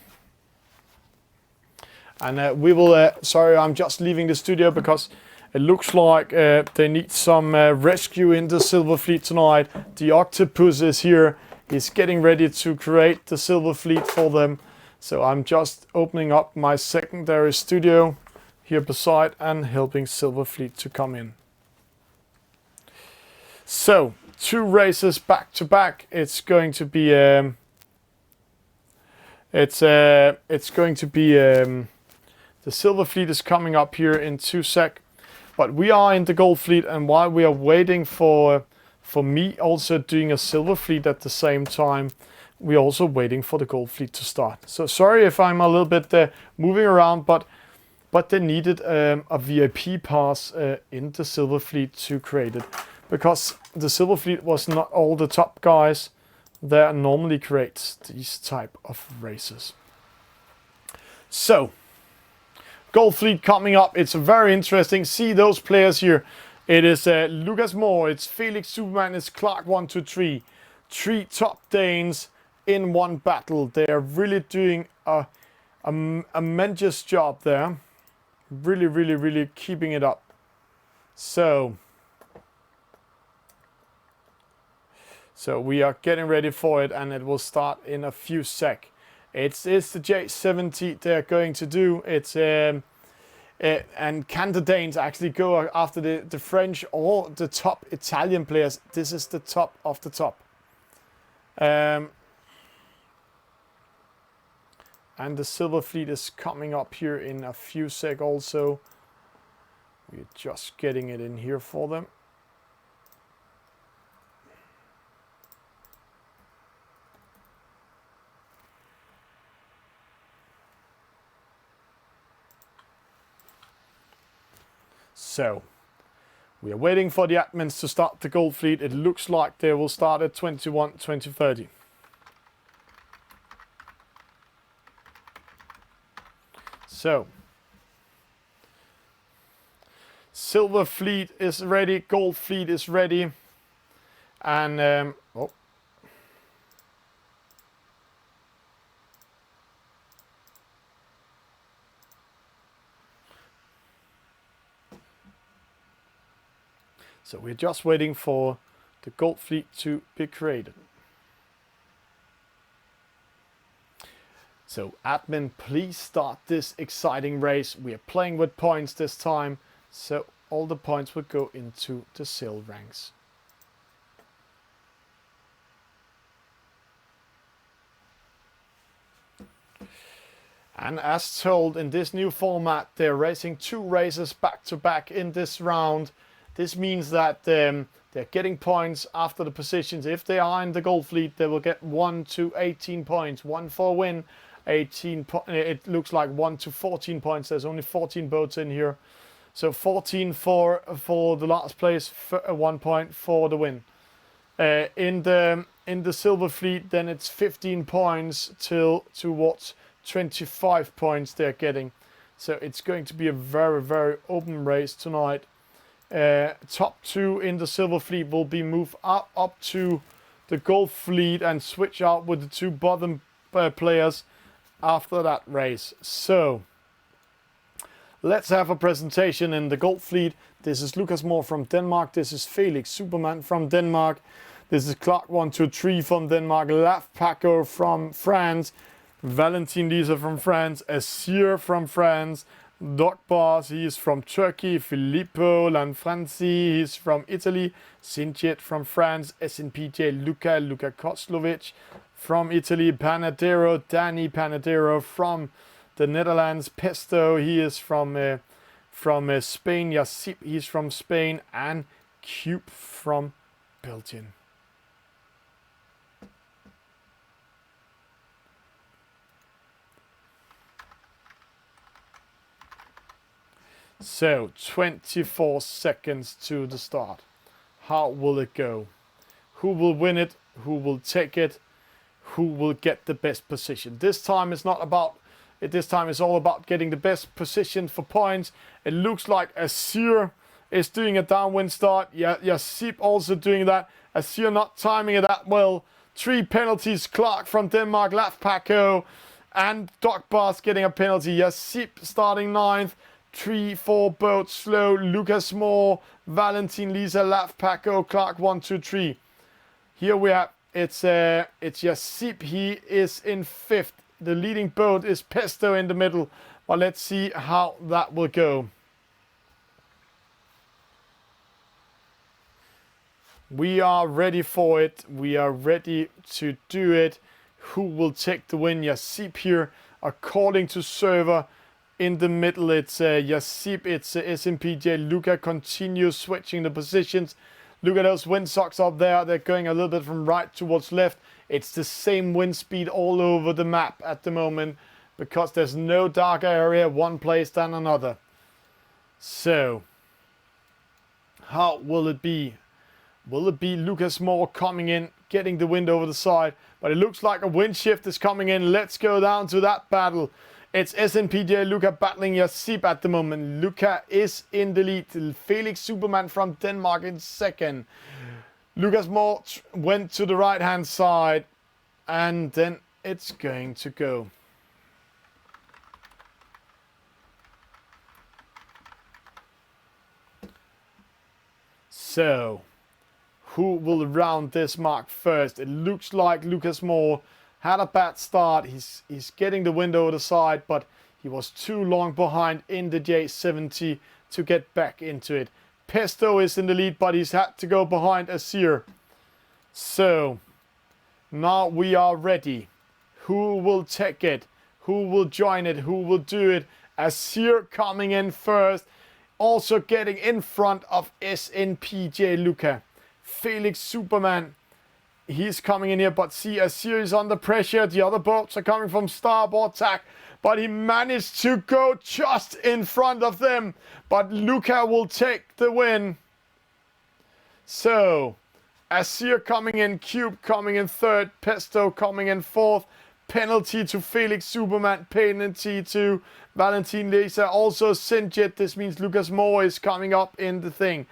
And we will, sorry, I'm just leaving the studio because it looks like they need some rescue in the silver fleet tonight. The octopus is here. He's getting ready to create the silver fleet for them. So I'm just opening up my secondary studio here beside and helping silver fleet to come in. So 2 races back to back. It's going to be The silver fleet is coming up here in 2 sec. But we are in the gold fleet, and while we are waiting for me also doing a silver fleet at the same time, we're also waiting for the gold fleet to start. So sorry if I'm a little bit moving around, but they needed a VIP pass in the silver fleet to create it, because the silver fleet was not all the top guys that normally creates these type of races. So gold fleet coming up. It's very interesting. See those players here. It is Lucas Moore, it's Felix Superman, it's Clark 123. 3 top Danes in one battle. They are really doing a tremendous job there. Really keeping it up. So we are getting ready for it, and it will start in a few sec. It's the J70 they're going to do. It's and can the Danes actually go after the French or the top Italian players? This is the top of the top. And the silver fleet is coming up here in a few sec also. We're just getting it in here for them. So we are waiting for the admins to start the gold fleet. It looks like they will start at 21, 2030. So silver fleet is ready, gold fleet is ready, and so we're just waiting for the gold fleet to be created. So admin, please start this exciting race. We are playing with points this time, so all the points will go into the sil ranks. And as told, in this new format, they're racing 2 races back to back in this round. This means that they're getting points after the positions. If they are in the gold fleet, they will get 1 to 18 points. 1 for a win, 18. It looks like 1 to 14 points. There's only 14 boats in here, so 14 for the last place, 1 point for the win. In the silver fleet, then it's 15 points towards 25 points they're getting. So it's going to be a very open race tonight. Top 2 in the silver fleet will be moved up to the gold fleet and switch out with the 2 bottom players after that race. So let's have a presentation in the gold fleet. This is Lucas Moore from Denmark. This is Felix Superman from Denmark. This is Clark 123 from Denmark. Laf Paco from France. Valentin Lisa from France. Azir from France. Doc Bars, he is from Turkey. Filippo Lanfranci, he's from Italy. Sinjet from France. SNPJ Luka Koslovic from Italy. Panadero, Danny Panadero from the Netherlands. Pesto, he is from Spain. Yassip, he's from Spain. And Cube from Belgium. So 24 seconds to the start. How will it go? Who will win it? Who will take it? Who will get the best position? This time it's not about it. This time it's all about getting the best position for points. It looks like Azir is doing a downwind start. Yeah, Yassip also doing that. Azir not timing it that well. 3 penalties. Clark from Denmark, Laf Paco, and Doc Bars getting a penalty. Yassip starting 9th. 3-4 boats slow. Lucas Moore, Valentin Lisa, Laf Paco, Clark 123. Here we have it's Yassip. He is in 5th. The leading boat is Pesto in the middle. But let's see how that will go. We are ready for it. We are ready to do it. Who will take the win? Yassip here, according to server, In the middle, it's Yasip, it's SMPJ. Luca continues switching the positions. Look at those wind socks up there. They're going a little bit from right towards left. It's the same wind speed all over the map at the moment because there's no darker area one place than another. So, how will it be? Will it be Lucas Moore coming in, getting the wind over the side? But it looks like a wind shift is coming in. Let's go down to that battle. It's SNPJ Luca battling Yasip at the moment. Luca is in the lead. Felix Superman from Denmark in second. Lucas Moore went to the right hand side. And then it's going to go. So, who will round this mark first? It looks like Lucas Moore had a bad start. He's getting the wind over the side, but he was too long behind in the J70 to get back into it. Pesto is in the lead, but he's had to go behind Asir. So, now we are ready. Who will take it? Who will join it? Who will do it? Asir coming in first. Also getting in front of SNPJ Luca. Felix Superman. He's coming in here, but see, Asir is under pressure. The other boats are coming from starboard tack, but he managed to go just in front of them. But Luca will take the win. So, Asir coming in, Cube coming in third, Pesto coming in fourth. Penalty to Felix Superman, penalty to Valentin Laser, also Sinjet. This means Lucas Moore is coming up in the thing.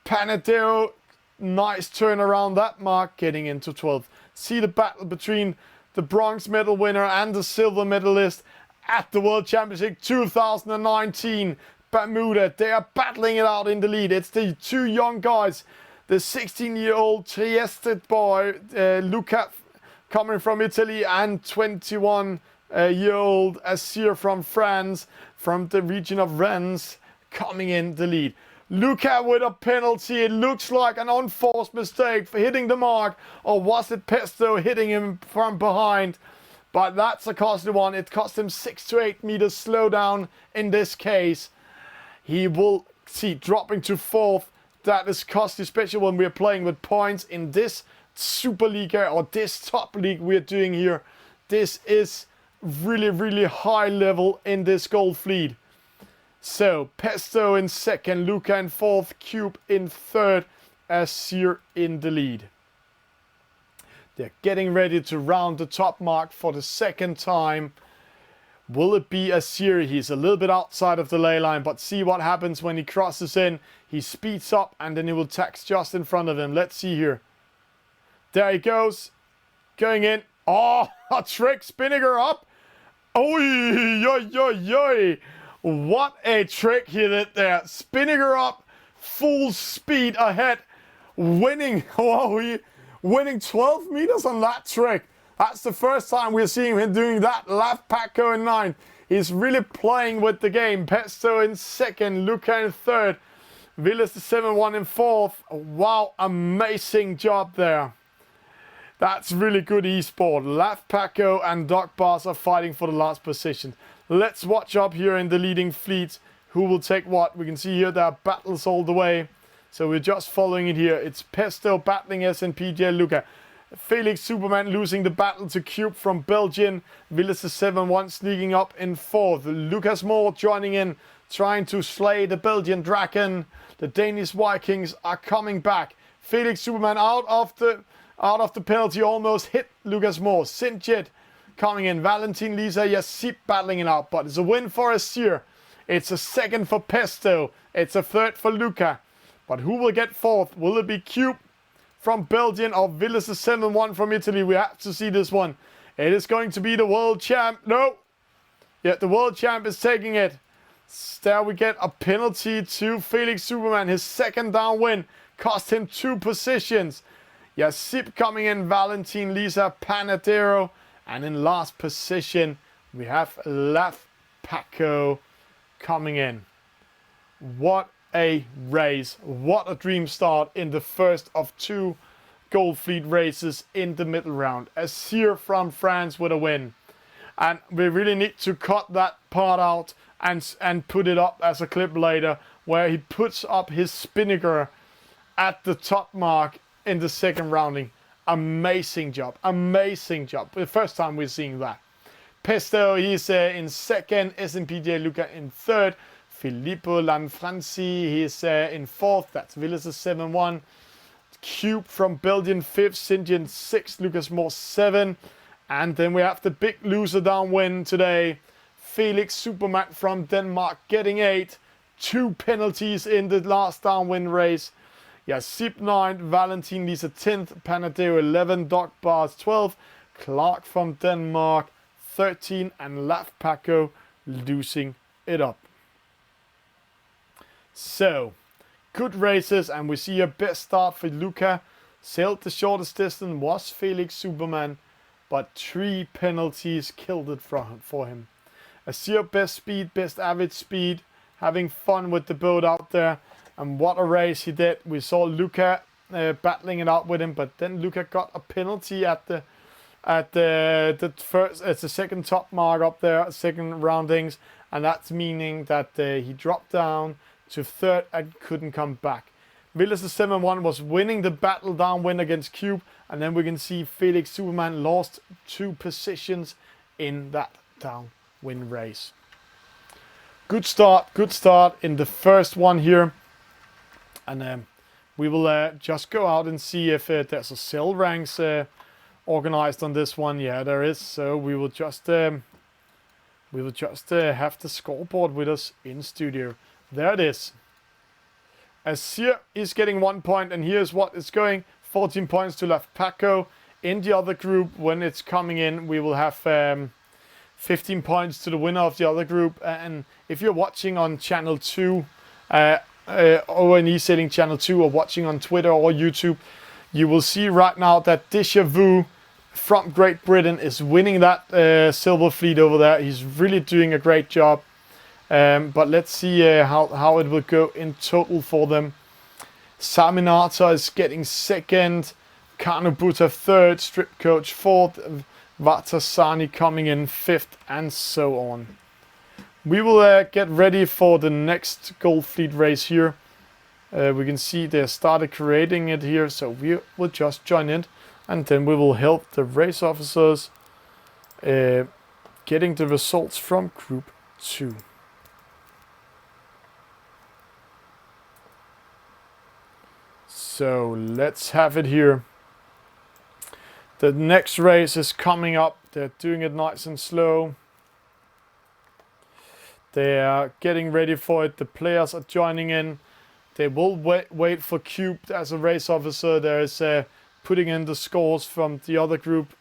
Panadero, nice turn around that mark, getting into 12th. See the battle between the bronze medal winner and the silver medalist at the World Championship 2019. Bermuda, they are battling it out in the lead. It's the two young guys. The 16-year-old Trieste boy, Luca, coming from Italy, and 21-year-old Asir from France, from the region of Rennes, coming in the lead. Luca with a penalty. It looks like an unforced mistake for hitting the mark, or was it Pesto hitting him from behind? But that's a costly one. It cost him 6 to 8 meters slowdown in this case. He will see dropping to 4th. That is costly, especially when we're playing with points in this Superliga, or this top league we're doing here. This is really, really high level in this gold fleet. So, Pesto in second, Luca in fourth, Cube in third, Asir in the lead. They're getting ready to round the top mark for the second time. Will it be Asir? He's a little bit outside of the ley line, but see what happens when he crosses in. He speeds up and then he will tax just in front of him. Let's see here. There he goes. Going in. Oh, a trick. Spinning her up. Oi, oi, oi, oi. What a trick he did there. Spinning her up. Full speed ahead. Winning. Oh, winning 12 meters on that trick. That's the first time we're seeing him doing that. Left Paco in 9th. He's really playing with the game. Pesto in second. Luca in third. Villas the 7-1 in fourth. Wow, amazing job there. That's really good esport. Laf Paco and Doc Bars are fighting for the last position. Let's watch up here in the leading fleet who will take what. We can see here there are battles all the way. So we're just following it here. It's Pesto battling SNPJ Luca. Felix Superman losing the battle to Cube from Belgium. Villas the 7-1 sneaking up in fourth. Lucas Moore joining in, trying to slay the Belgian Dragon. The Danish Vikings are coming back. Felix Superman out of the penalty, almost hit Lucas Moore. Sinjet coming in. Valentin Lisa Yasip battling it out, but it's a win for Asir. It's a second for Pesto. It's a third for Luca. But who will get fourth? Will it be Cube from Belgium or Villas the 7-1 from Italy? We have to see this one. It is going to be the world champ. No. Yeah, the world champ is taking it. There we get a penalty to Felix Superman. His second down win cost him 2 positions. Yasip coming in, Valentin Lisa, Panadero, and in last position we have Laf Paco coming in. What a race, what a dream start in the first of 2 Gold Fleet races in the middle round. Asir from France with a win. And we really need to cut that part out and put it up as a clip later, where he puts up his spinnaker at the top mark in the second rounding. Amazing job, amazing job. The first time we're seeing that. Pesto, he's in second. SMPJ Luca in third. Filippo Lanfranci, he's in fourth. That's Villas 7-1. Cube from Belgium 5th. Sinjin 6th. Lucas Moore 7. And then we have the big loser downwind today. Felix Superman from Denmark getting 8. 2 penalties in the last downwind race. Yeah, Sip 9, Valentin Lisa 10th, Panadeo 11, Doc Bars 12, Clark from Denmark 13, and Laf Paco losing it up. So, good races, and we see a best start for Luca. Sailed the shortest distance was Felix Superman, but 3 penalties killed it for him. Azir best speed, best average speed, having fun with the boat out there. And what a race he did. We saw Luca battling it out with him, but then Luca got a penalty at the second top mark up there, second roundings, and that's meaning that he dropped down to third and couldn't come back. Villas 7-1 was winning the battle downwind against Cube, and then we can see Felix Superman lost 2 positions in that downwind race. Good start in the first one here. And we will just go out and see if there's a cell ranks organized on this one. Yeah, there is. So we will just have the scoreboard with us in studio. There it is. Azir is getting 1 point, and here's what it's going: 14 points to Laf Paco. In the other group, when it's coming in, we will have 15 points to the winner of the other group. And if you're watching on channel 2. Or in Esailing channel 2, or watching on Twitter or YouTube, you will see right now that Deja Vu from Great Britain is winning that silver fleet over there. He's really doing a great job. But let's see how it will go in total for them. Saminata is getting second, Kanubuta third, Strip Coach fourth, Vatasani coming in fifth, and so on. We will get ready for the next Gold Fleet race here. We can see they started creating it here, so we will just join in, and then we will help the race officers getting the results from Group 2. So let's have it here. The next race is coming up. They're doing it nice and slow. They are getting ready for it. The players are joining in. They will wait for Cube as a race officer. There is putting in the scores from the other group.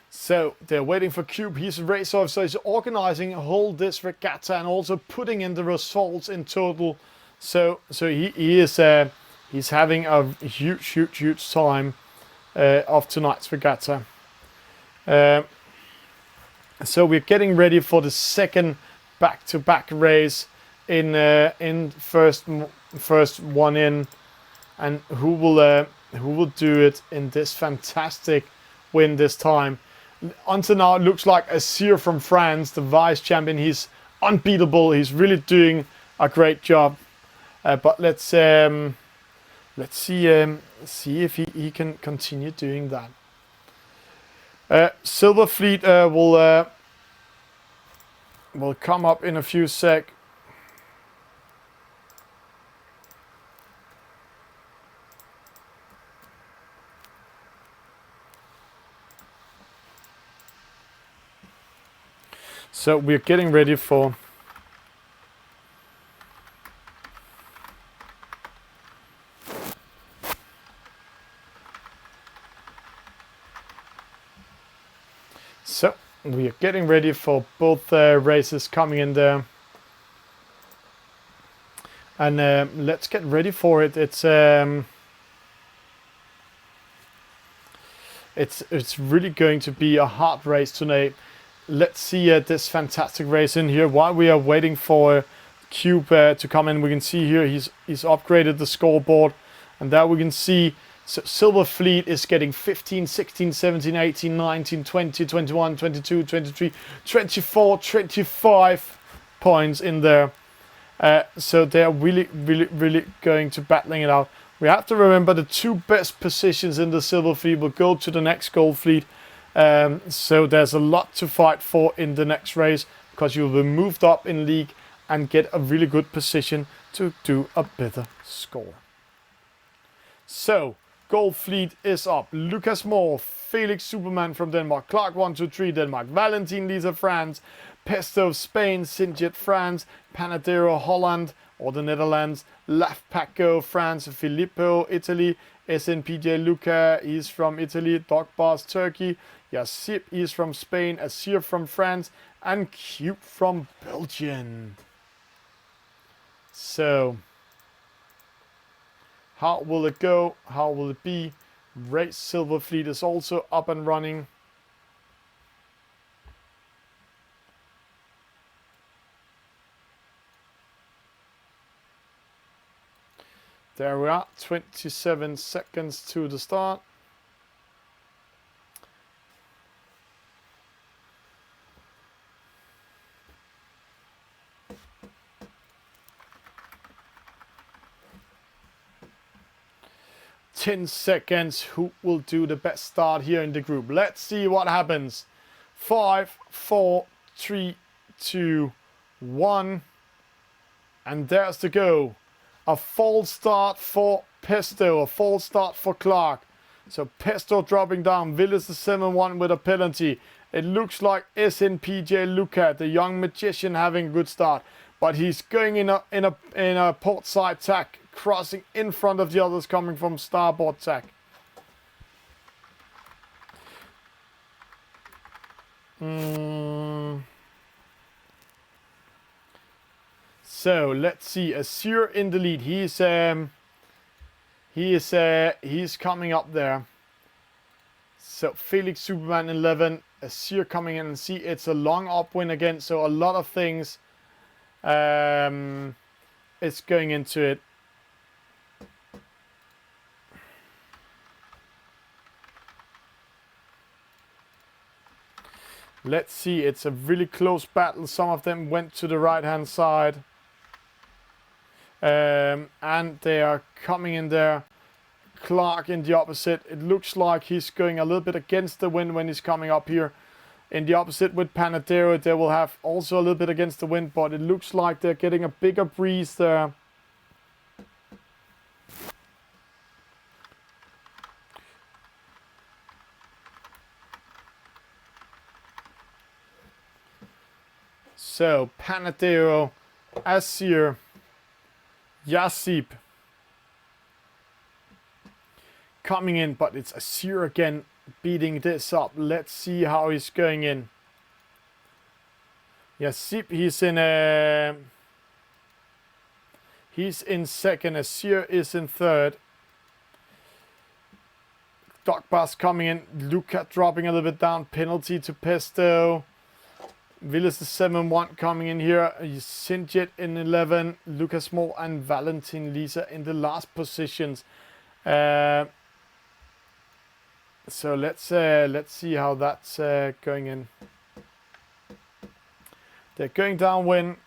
So they're waiting for Cube. He's a race officer. He's organizing whole this regatta and also putting in the results in total. So he is. He's having a huge time of tonight's regatta. So we're getting ready for the second back-to-back race in first one in, and who will do it in this fantastic win this time. Until now, it looks like Azir from France, the vice champion. He's unbeatable. He's really doing a great job. But let's see if he can continue doing that. Silver Fleet will come up in a few sec. So we're getting ready for both races coming in there, and let's get ready for it. It's really going to be a hard race tonight. Let's see this fantastic race in here. While we are waiting for Cube to come in, we can see here he's upgraded the scoreboard, and there we can see So Silver Fleet is getting 15, 16, 17, 18, 19, 20, 21, 22, 23, 24, 25 points in there. So they're really going to battling it out. We have to remember the 2 best positions in the Silver Fleet will go to the next Gold Fleet. So there's a lot to fight for in the next race, because you'll be moved up in league and get a really good position to do a better score. So Gold Fleet is up. Lucas Moore, Felix Superman from Denmark, Clark 123 Denmark, Valentin Lisa France, Pesto Spain, Sinjet France, Panadero Holland or the Netherlands, Laf Paco France, Filippo Italy, SNPJ Luca, he's from Italy, Dog Bars Turkey, Yassip, he's from Spain, Asir from France, and Cube from Belgium. So how will it go? How will it be? Race Silver Fleet is also up and running. There we are, 27 seconds to the start. "10 seconds. Who will do the best start here in the group? Let's see what happens. 5, 4, 3, 2, 1. And there's the go. A false start for Pesto, a false start for Clark. So Pesto dropping down, Villas the 7-1 with a penalty. It looks like SNPJ Luca, the young magician, having a good start. But he's going in a port side tack, crossing in front of the others coming from starboard tack. So let's see. Asir in the lead. He's coming up there. So Felix Superman 11. Asir coming in, and see it's a long upwind again. So a lot of things it's going into it. Let's see. It's a really close battle. Some of them went to the right hand side. And they are coming in there. Clark in the opposite. It looks like he's going a little bit against the wind when he's coming up here. In the opposite with Panadero, they will have also a little bit against the wind, but it looks like they're getting a bigger breeze there. So Panadero, Asir, Yassip coming in, but it's Asir again beating this up. Let's see how he's going in. Yassip, he's in second. Asir is in third. Dog Bus coming in. Luca dropping a little bit down. Penalty to Pesto. Villas the 7-1 coming in here. Sinjet in 11. Lucas Moore and Valentin Lisa in the last positions. So let's see how that's going in. They're going downwind.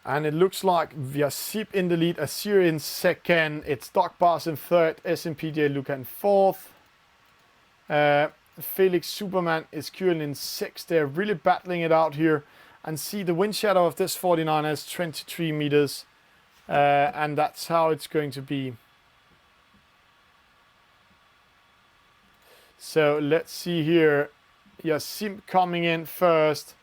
And it looks like Yassip in the lead, Asir in second, it's Dog Bars in third, SNPJ Luca in fourth. Felix Superman is currently in sixth. They're really battling it out here. And see, the wind shadow of this 49 is 23 meters. And that's how it's going to be. So let's see here. Yassip coming in first.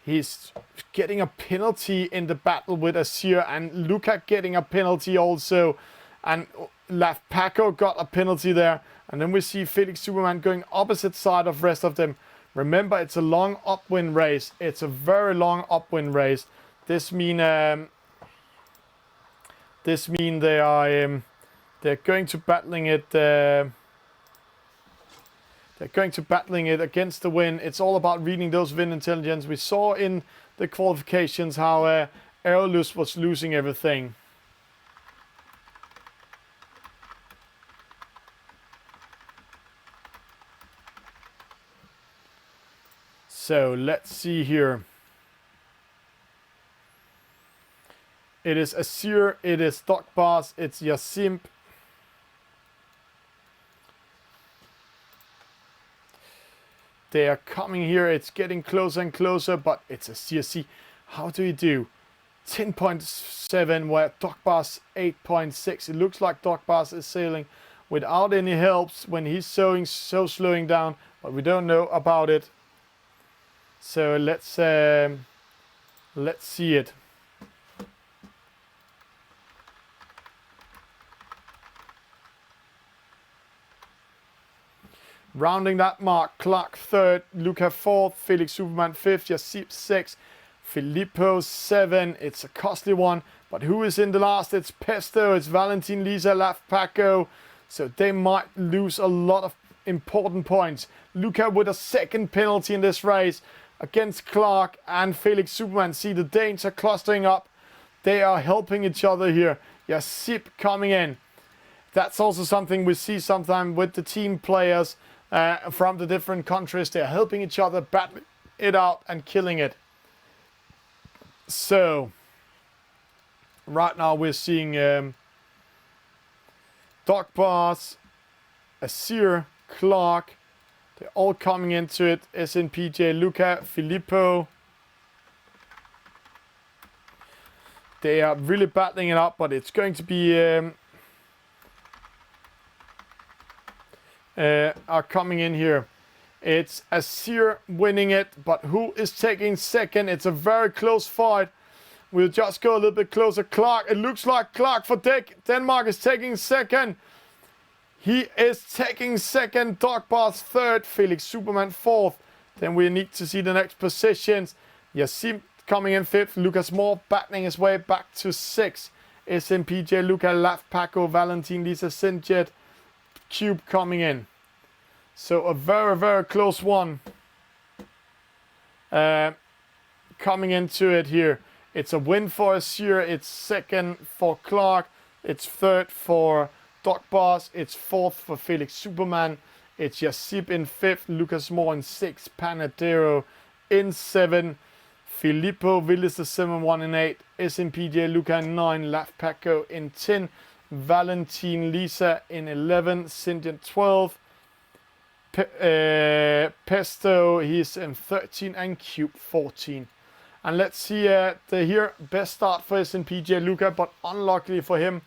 He's getting a penalty in the battle with Asir, and Luca getting a penalty also. And Laf Paco got a penalty there. And then we see Felix Superman going opposite side of rest of them. Remember, it's a long upwind race. It's a very long upwind race. This mean they are they're going to battling it They're going to battling it against the wind. It's all about reading those wind intelligence. We saw in the qualifications how Aerolus was losing everything. So let's see here. It is Azir, it is Dogbars, it's Yasim. They are coming here, it's getting closer and closer, but it's Azir. See, how do you do? 10.7 where Dogbars 8.6. It looks like Dogbars is sailing without any helps when he's slowing down, but we don't know about it. So let's see it. Rounding that mark, Clark 3rd, Luca 4th, Felix Superman 5th, Yassib 6th, Filippo 7. It's a costly one, but who is in the last? It's Pesto, it's Valentin, Lisa, Laf, Paco. So they might lose a lot of important points. Luca with a second penalty in this race against Clark and Felix Superman. See, the Danes are clustering up. They are helping each other here. Yassib coming in. That's also something we see sometimes with the team players. From the different countries, they're helping each other, battling it out and killing it. So right now we're seeing Dogbars, Azir, Clark. They're all coming into it. SNPJ, Luca, Filippo. They are really battling it out, but it's going to be are coming in here. It's Azir winning it, but who is taking second? It's a very close fight. We'll just go a little bit closer. Clark, it looks like Clark for Denmark is taking second. He is taking second. Dogbars 3rd, Felix Superman 4th. Then we need to see the next positions. Yasim coming in 5th. Lucas Moore battling his way back to 6th. SMPJ, Luca, Laf, Paco, Valentin, Lisa, Sinjet, Cube coming in. So a very, very close one coming into it here. It's a win for Azir. It's second for Clark. It's 3rd for Dogbars. It's 4th for Felix Superman. It's Yassib in 5th. Lucas Moore in 6th. Panadero in 7th. Filippo Villis the 7-1 in 8. SMPJ Luca in 9. Laf Paco in 10. Valentin Lisa in 11, Sindian 12, Pesto, he's in 13, and Cube 14. And let's see here, best start for SNPJ Luca, but unluckily for him,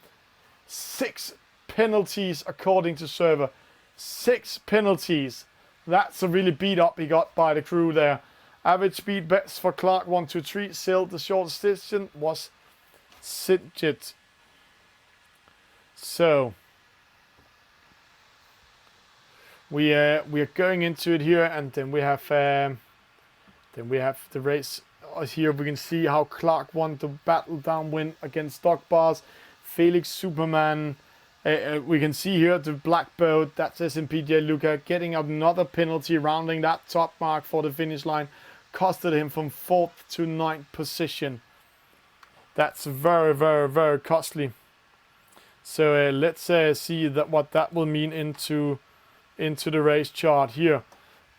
6 penalties according to server. 6 penalties. That's a really beat up he got by the crew there. Average speed bets for Clark 1, 2, 3. Sailed the shortest distance was Sinjit. So we are going into it here, and then we have the race here. We can see how Clark won the battle downwind against Dogbars. Felix Superman. We can see here the black boat. That's SMPJ Luca getting another penalty, rounding that top mark for the finish line. Costed him from 4th to 9th position. That's very, very, very costly. So let's see what that will mean into the race chart here.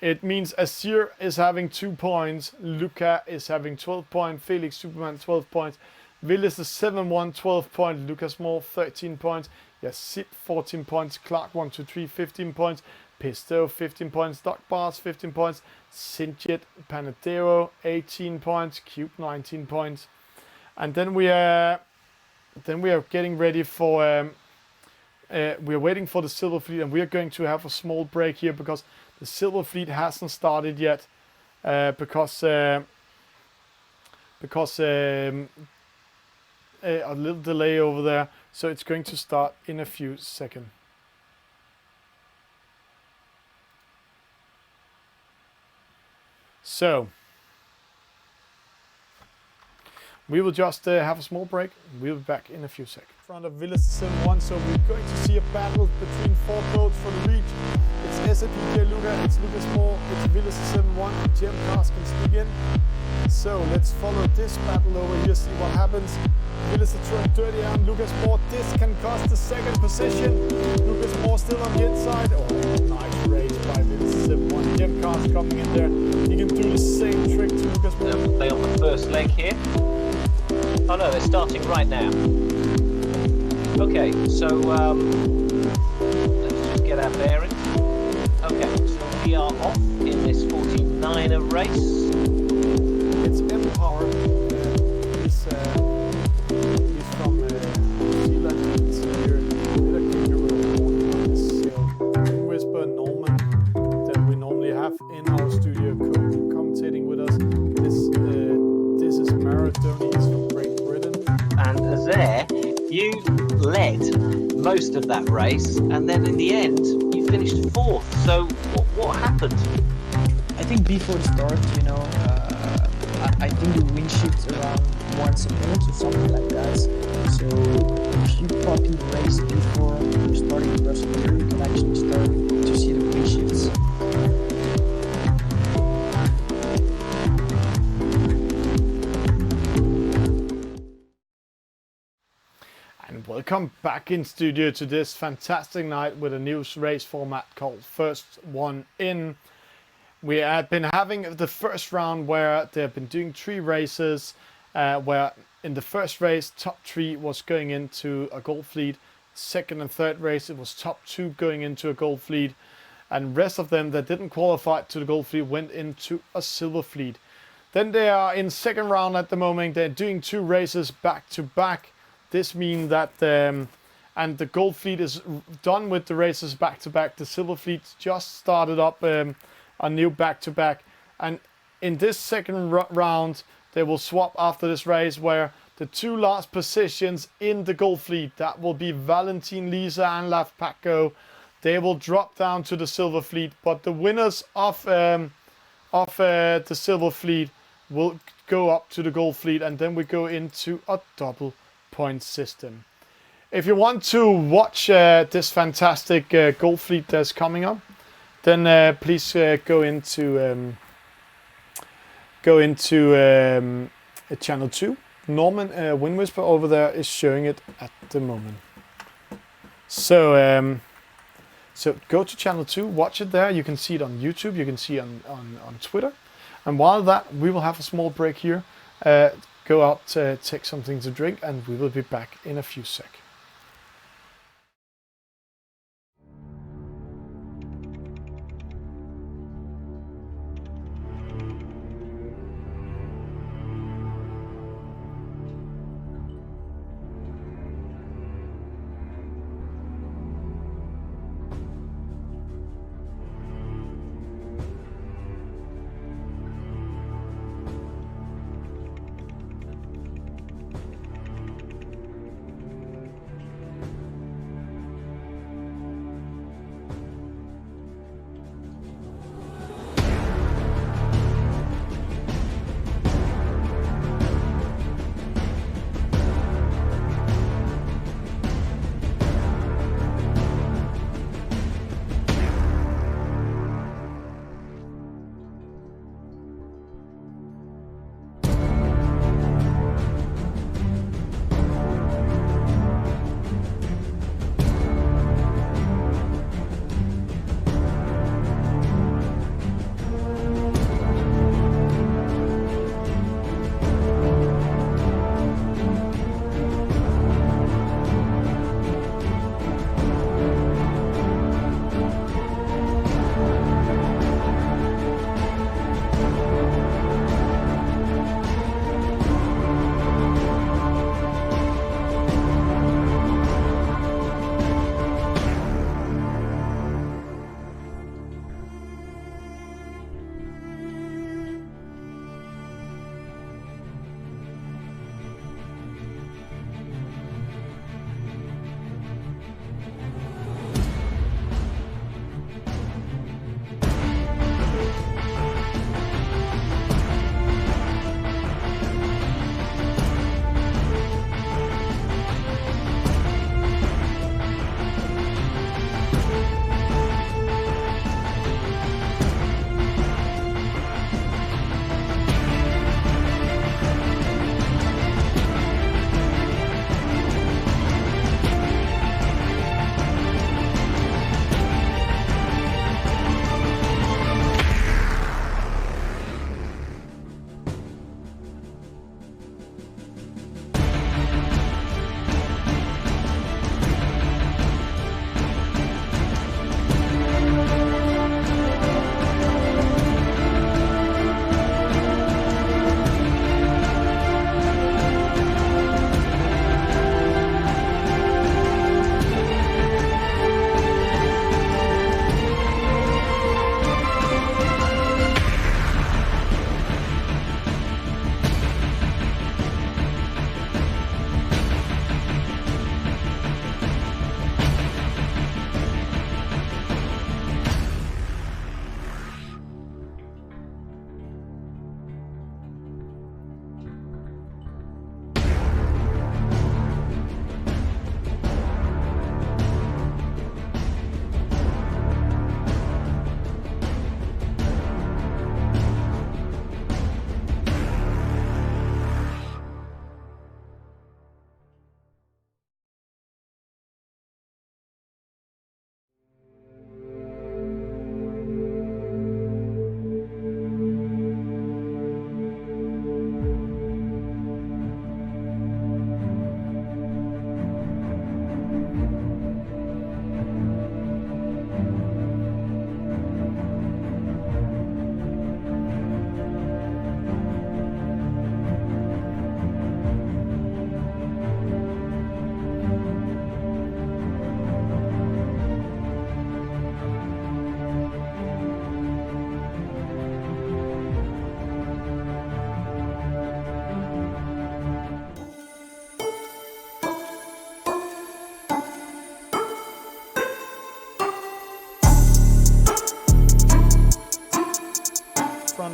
It means Azir is having 2 points, Luca is having 12 points, Felix Superman 12 points, Willis the 7-1 12 points, Lucas Moore 13 points, Yassib 14 points, Clark 1, 2, 3 15 points, Pisto 15 points, Dogbars 15 points, Sinjit Panadero 18 points, Cube 19 points, and then we are getting ready for we are waiting for the Silver Fleet, and we are going to have a small break here because the Silver Fleet hasn't started yet because a little delay over there, so it's going to start in a few seconds. So we will just have a small break. We'll be back in a few seconds. front of Villas 7-1, so we're going to see a battle between 4 boats for the reach. It's SAPK Luca, it's Lucas Moore, it's Villas 7-1, and Jim Cars can sneak in. So let's follow this battle over here, see what happens. Villas throwing dirty and Lucas Moore. This can cost the second position. Lucas Moore still on the inside. Oh, nice race by Villas 7-1. Jim Cars coming in there. He can do the same trick to Lucas Moore. They'll play on the first leg here. Oh no, they're starting right now. Okay, so let's just get our bearings. Okay, so we are off in this 49er race. It's Empower. He's from New Zealand. It's here. So Whisper Norman that we normally have in our studio commentating with us. This is Maradona. He's from Great Britain. And there, you led most of that race, and then in the end, you finished 4th. So what happened? I think before the start, I think the wind shifts around once a minute or something like that. So if you copy the race before starting the rest of the year, you can actually start to see the wind shifts. And welcome back in studio to this fantastic night with a new race format called First One In. We have been having the first round where they've been doing 3 races, where in the first race, top 3 was going into a gold fleet. Second and third race, it was top 2 going into a gold fleet. And rest of them that didn't qualify to the gold fleet went into a silver fleet. Then they are in second round at the moment. They're doing 2 races back to back. This means that, and the gold fleet is done with the races back to back. The silver fleet just started up a new back-to-back, and in this second round they will swap after this race, where the 2 last positions in the gold fleet, that will be Valentin Lisa and Laf Paco, they will drop down to the silver fleet, but the winners of the silver fleet will go up to the gold fleet, and then we go into a double point system. If you want to watch this fantastic gold fleet that's coming up, then please go into channel 2. Norman Wind Whisper over there is showing it at the moment. So so go to channel 2, watch it there. You can see it on YouTube, you can see it on Twitter. And while that, we will have a small break here. Go out, take something to drink, and we will be back in a few seconds.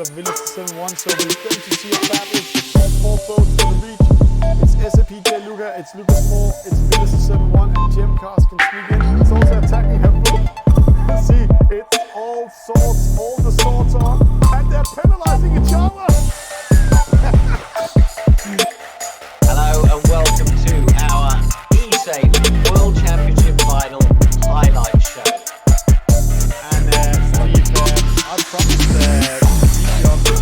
of Villas 7-1, so we're going to see a battle for four boats to the reach. It's SAPJ Luca, it's Lucas Moore, it's Villas 7-1, and Jim Cast can sneak in. It's also attacking her boat. See, it's all the swords on, and they're penalizing each other. Hello and welcome to our Esailing World Championship Final highlight show. And Steve, I promised video of this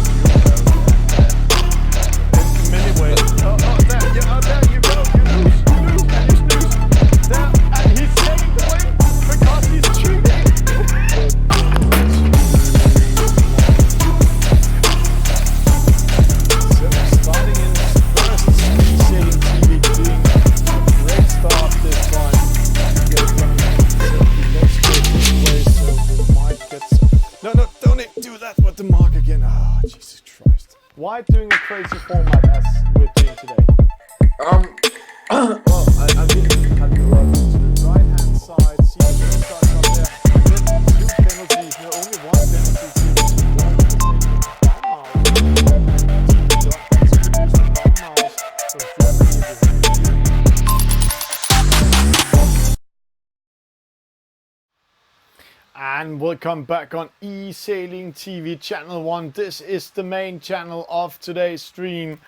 in many ways. There you go. You lose, and you snooze. There, and he's taking the win because he's cheating. So starting in first, Esailing TV doing a great start this time. Get it running. Let's go this way so the mic gets. No, don't do that with the mark again. Oh, Jesus Christ. Why doing a crazy format as we're doing today? Well, I didn't have the road. To the right hand side, see the wing starts up there. And then two penalties, no, only one penalty. See the one is taking And welcome back on Esailing TV Channel 1. This is the main channel of today's stream.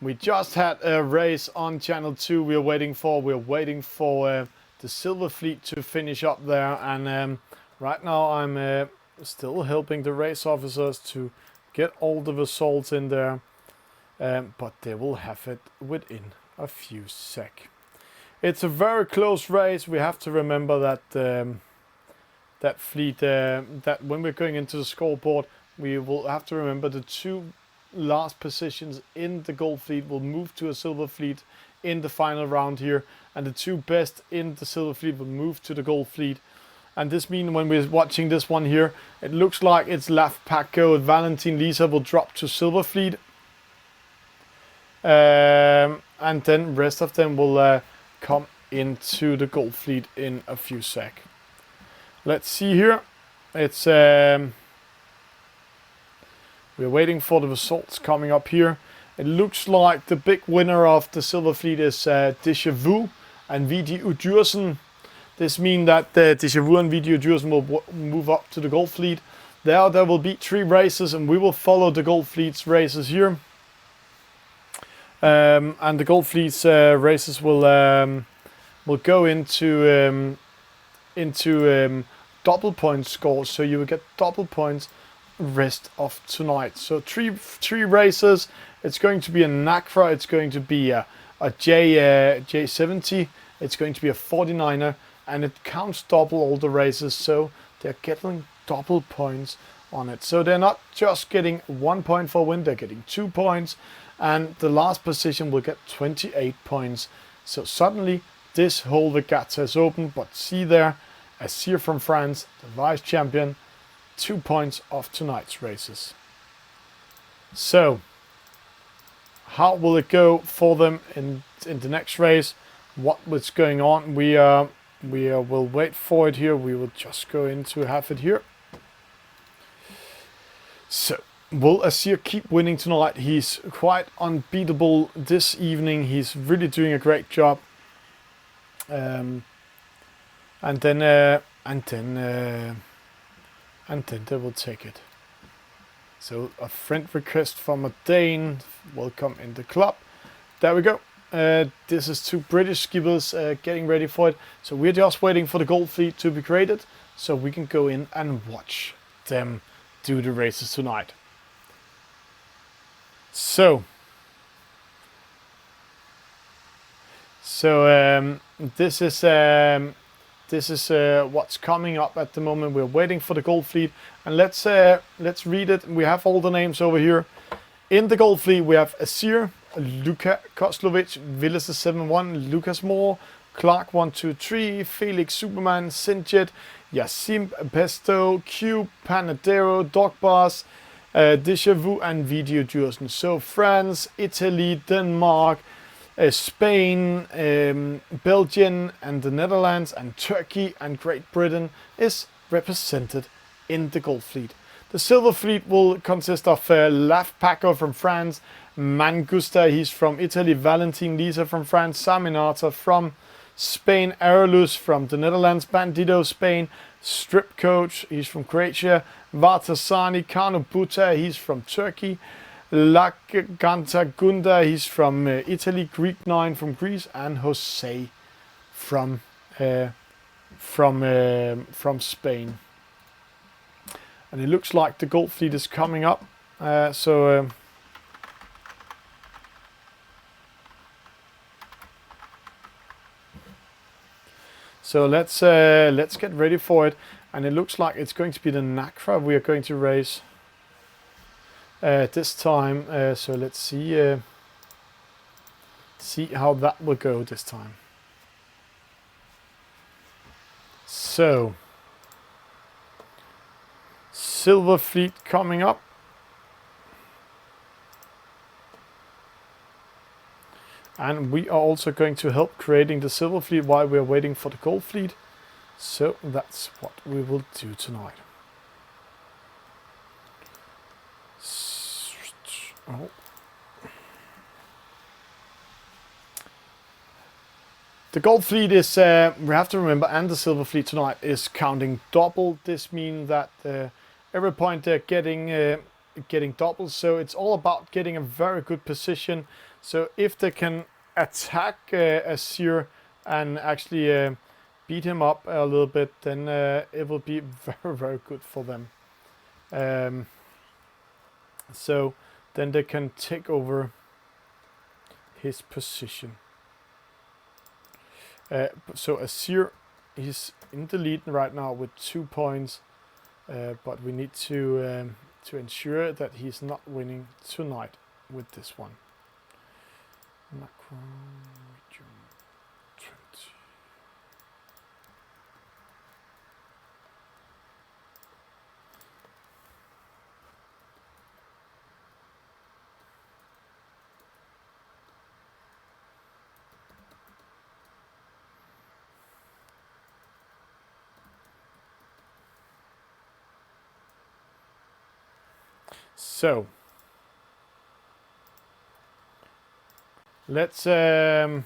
We just had a race on Channel 2 we're waiting for the Silver Fleet to finish up there. And right now I'm still helping the race officers to get all the results in there. But they will have it within a few sec. It's a very close race. We have to remember that that fleet, that when we're going into the scoreboard, we will have to remember the two last positions in the gold fleet will move to a silver fleet in the final round here, and the two best in the silver fleet will move to the gold fleet. And this means when we're watching this one here, it looks like it's Laf Paco and Valentin Lisa will drop to silver fleet, and then rest of them will come into the gold fleet in a few sec. Let's see here. It's we're waiting for the results coming up here. It looks like the big winner of the silver fleet is Déjà Vu and VD Udursen. This means that Déjà Vu and VD Udursen will move up to the gold fleet. There will be 3 races, and we will follow the gold fleet's races here. And the gold fleet's races will go into double point scores, so you will get double points rest of tonight. So three races. It's going to be a NACRA, it's going to be a J70, it's going to be a 49er, and it counts double all the races, so they're getting double points on it. So they're not just getting 1 point for a win, they're getting 2 points, and the last position will get 28 points. So suddenly this whole regatta is open, but see there, Azir from France, the vice champion, 2 points of tonight's races. So, how will it go for them in the next race? What was going on? We will wait for it here. We will just go in to have it here. So, will Azir keep winning tonight? He's quite unbeatable this evening. He's really doing a great job. And then they will take it. So a friend request from a Dane. Welcome in the club. There we go. This is 2 British skippers getting ready for it. So we're just waiting for the gold fleet to be created, so we can go in and watch them do the races tonight. So this is what's coming up at the moment. We're waiting for the gold fleet, and let's read it. We have all the names over here. In the gold fleet, we have Azir, Luka Koslovic, Villas 7-1, Lucas Moore, Clark 123, Felix Superman, Sinjet, Yasim Pesto, Q, Panadero, Dogbars, Déjà Vu, and Video Jursen. So France, Italy, Denmark, Spain, Belgium, and the Netherlands, and Turkey and Great Britain is represented in the gold fleet. The Silver Fleet will consist of Laf Paco from France, Mangusta, he's from Italy, Valentin Lisa from France, Saminata from Spain, Aerolus from the Netherlands, Bandito Spain, Strip Coach, he's from Croatia, Vartasani, Kano Buta, he's from Turkey, Laganta Gunda, he's from Italy, Greek 9 from Greece, and Jose from Spain. And it looks like the Gold Fleet is coming up. So let's get ready for it. And it looks like it's going to be the Nacra we are going to race this time. So let's see how that will go this time. So Silver Fleet coming up. And we are also going to help creating the Silver Fleet while we are waiting for the Gold Fleet. So that's what we will do tonight. Oh. The Gold Fleet is, we have to remember, and the Silver Fleet tonight is counting double. This means that every point they're getting double. So it's all about getting a very good position. So if they can attack Azir and actually beat him up a little bit, then it will be very, very good for them. So then they can take over his position. So Azir is in the lead right now with 2 points, but we need to ensure that he's not winning tonight with this one. Macron region 20. So let's get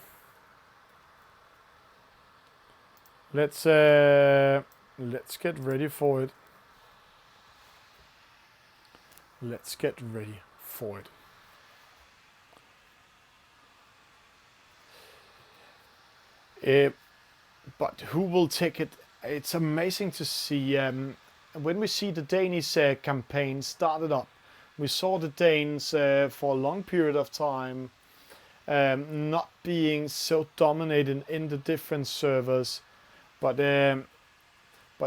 ready for it. Let's get ready for it. But who will take it? It's amazing to see when we see the Danish campaign started up. We saw the Danes for a long period of time not being so dominated in the different servers, but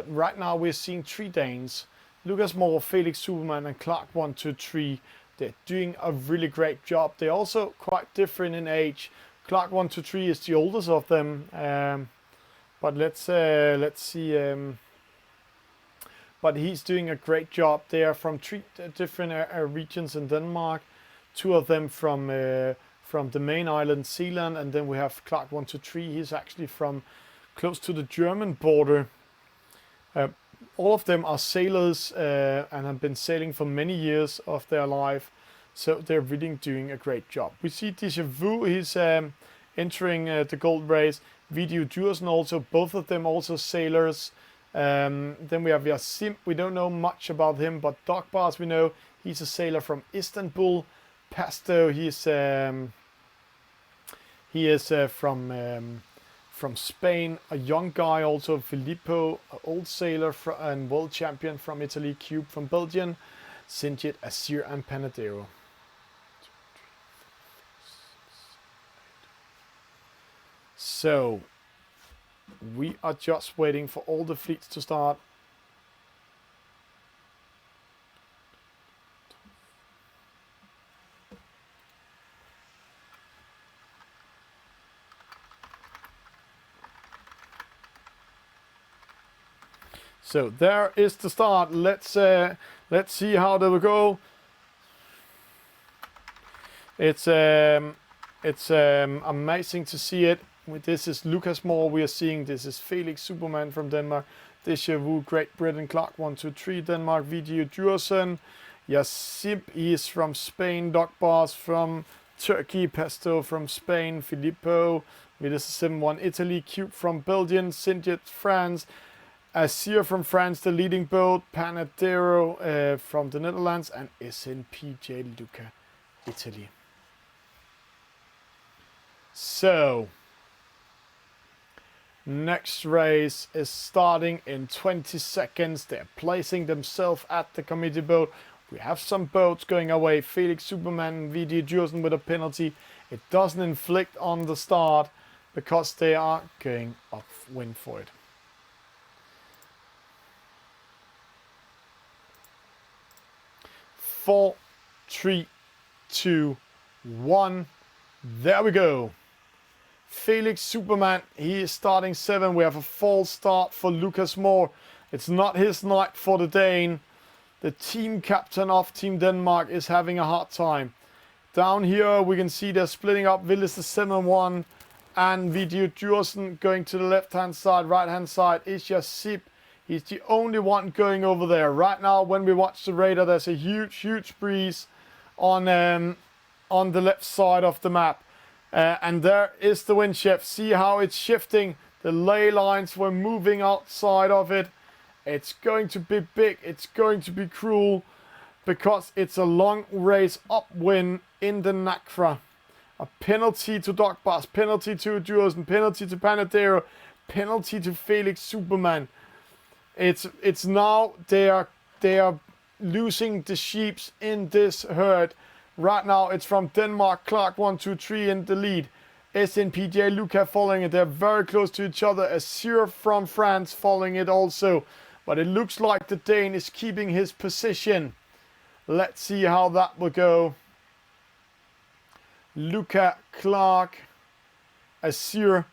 right now we're seeing 3 Danes: Lucas Moore, Felix Superman, and Clark123. They're doing a really great job. They're also quite different in age. Clark123 is the oldest of them, but let's see. But he's doing a great job. They are from 3 different regions in Denmark. 2 of them from the main island, Zealand, and then we have Clark123. He's actually from close to the German border. All of them are sailors and have been sailing for many years of their life, so they're really doing a great job. We see Deja Vu, he's entering the gold race. Video Dursen also, both of them also sailors. Then we have Yasim, we don't know much about him, but Dogbars we know, he's a sailor from Istanbul. Pasto, he is from Spain. A young guy also, Filippo, old sailor and world champion from Italy. Cube from Belgium. Sinjit, Azir, and Panadero. So we are just waiting for all the fleets to start. So there is the start. Let's see how they will go. It's amazing to see it. This is Lucas Moore we are seeing. This is Felix Superman from Denmark. Deja Vu, Great Britain, Clark 1, 2, 3, Denmark, Video Djursen. Yassib, he is from Spain. Doc Bars from Turkey. Pesto from Spain. Filippo, Vidas 7-1, Italy. Cube from Belgium. Sinjet, France. Azir from France, the leading boat. Panadero from the Netherlands. And SNPJ Luca, Italy. So, next race is starting in 20 seconds. They're placing themselves at the committee boat. We have some boats going away. Felix Superman and VD Djursen with a penalty. It doesn't inflict on the start because they are going upwind for it. 4, 3, 2, 1. There we go. Felix Superman, he is starting 7. We have a false start for Lucas Moore. It's not his night for the Dane. The team captain of Team Denmark is having a hard time. Down here we can see they're splitting up. Villis the 7-1 and Video Djursen going to the left hand side. Right hand side is Yassib. He's the only one going over there. Right now when we watch the radar, there's a huge breeze on the left side of the map. And there is the wind shift. See how it's shifting. The ley lines were moving outside of it. It's going to be big. It's going to be cruel because it's a long race upwind in the Nacra. A penalty to Doc Bass, penalty to Djursen, penalty to Panadero, penalty to Felix Superman. It's now they are losing the sheeps in this herd. Right now it's from Denmark, Clark 1, 2, 3 in the lead. SNPJ Luca following it. They're very close to each other. Azir from France following it also. But it looks like the Dane is keeping his position. Let's see how that will go. Luca, Clark, Azir.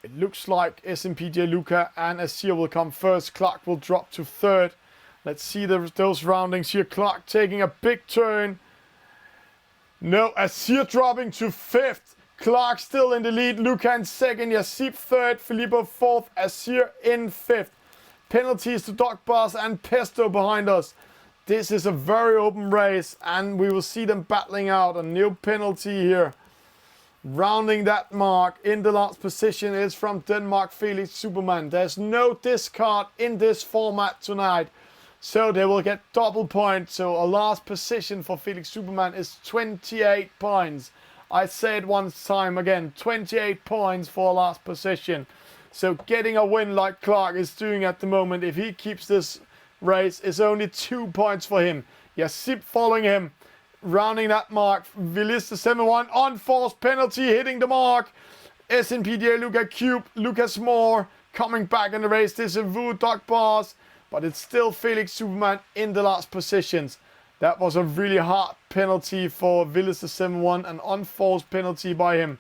It looks like SNPJ Luca and Azir will come first. Clark will drop to third. Let's see those roundings here. Clark taking a big turn. No, Azir dropping to 5th. Clark still in the lead. Luca in 2nd. Yassib 3rd. Filippo 4th. Azir in 5th. Penalties to Doc Bars and Pesto behind us. This is a very open race and we will see them battling out. A new penalty here. Rounding that mark in the last position is from Denmark, Felix Superman. There's no discard in this format tonight. So they will get double points. So a last position for Felix Superman is 28 points. I say it one time again, 28 points for a last position. So getting a win like Clark is doing at the moment, if he keeps this race, is only 2 points for him. Yassib following him, rounding that mark. Villis the 7-1, unforced penalty, hitting the mark. SNPJ Luca Cube, Lucas Moore coming back in the race. This is Vu Doc Bars. But it's still Felix Superman in the last positions. That was a really hard penalty for Villis the 7-1. An unforced penalty by him.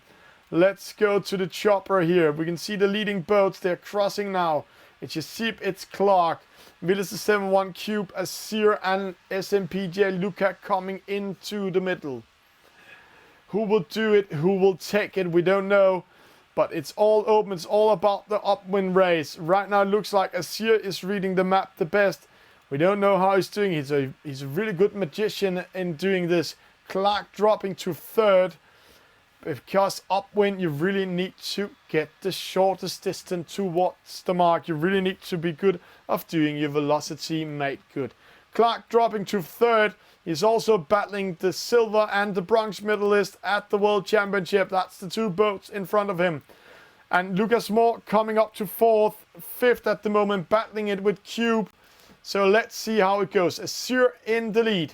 Let's go to the chopper here. We can see the leading boats. They're crossing now. It's Yassib, it's Clark. Villis the 7-1, Cube, Azir and SNPJ Luca coming into the middle. Who will do it? Who will take it? We don't know. But it's all open. It's all about the upwind race. Right now it looks like Azir is reading the map the best. We don't know how he's doing. He's a really good magician in doing this. Clark dropping to 3rd. Because upwind you really need to get the shortest distance towards the mark. You really need to be good of doing your velocity made good. Clark dropping to 3rd. He's also battling the silver and the bronze medalist at the World Championship. That's the 2 boats in front of him. And Lucas Moore coming up to 4th, 5th at the moment, battling it with Cube. So let's see how it goes. Azir in the lead.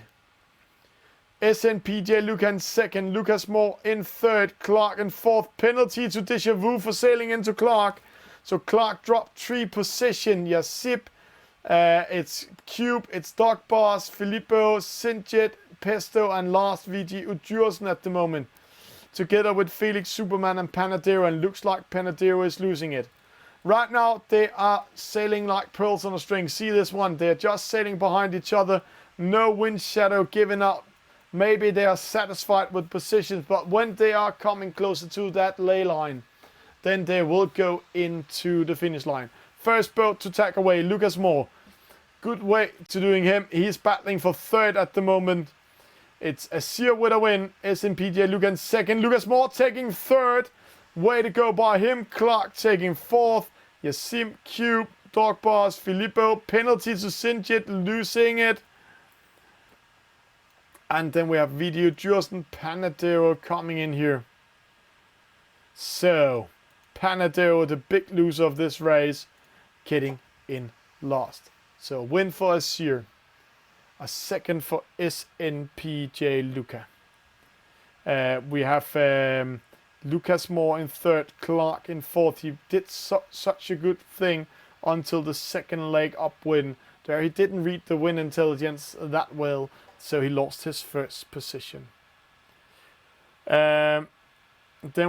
SNPJ Luca in 2nd, Lucas Moore in 3rd, Clark in 4th. Penalty to Deja Vu for sailing into Clark. So Clark dropped 3 position. Yassib. It's Cube, it's Doc Bars, Filippo, Sinjet, Pesto and last VG Djursen at the moment. Together with Felix Superman and Panadero, and looks like Panadero is losing it. Right now they are sailing like pearls on a string. See this one, they're just sailing behind each other. No wind shadow given out. Maybe they are satisfied with positions, but when they are coming closer to that ley line, then they will go into the finish line. first boat to take away. Lucas Moore. Good way to doing him. He's battling for third at the moment. It's Azir with a win. SNPJ Lucan second. Lucas Moore taking third. Way to go by him. Clark taking fourth. Yasim, Cube, Dog Boss, Filippo. Penalty to Sinjit, losing it. And then we have Video Jursen, Panadero coming in here. So, Panadero, the big loser of this race, getting in last. So, win for Azir. A second for SNPJ Luca. We have Lucas Moore in third, Clark in fourth. He did such a good thing until the second leg upwind. There he didn't read the wind intelligence that well, so he lost his first position. Then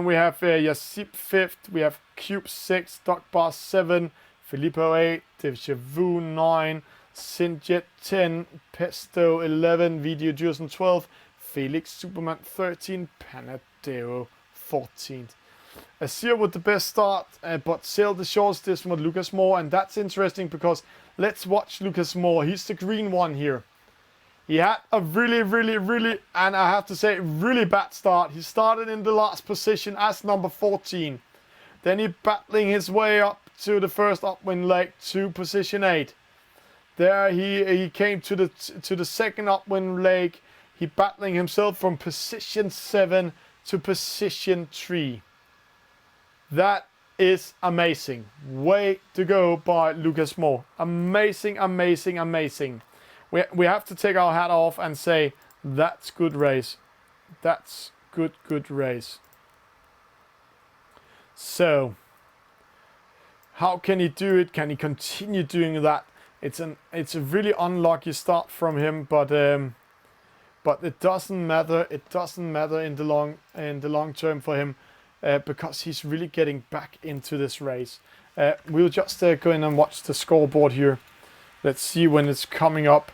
we have Yasip fifth, we have Cube 6, Dogbar 7, Filippo 8, Devchavu 9, Sinjet 10, Pesto 11, Video Jursen 12, Felix Superman 13, Panadero 14th. Azir with the best start, but sailed the shortest distance with Lucas Moore, and that's interesting because let's watch Lucas Moore. He's the green one here. He had a really, and I have to say, really bad start. He started in the last position as number 14. Then he battling his way up to the first upwind leg to position 8. There he came to the second upwind leg. He battling himself from position 7 to position 3. That is amazing. Way to go by Lucas Moore. Amazing. We have to take our hat off and say, that's good race. That's good race. So, how can he do it? Can he continue doing that? It's a really unlucky start from him, but it doesn't matter. It doesn't matter in the long term for him, because he's really getting back into this race. We'll just go in and watch the scoreboard here. Let's see when it's coming up.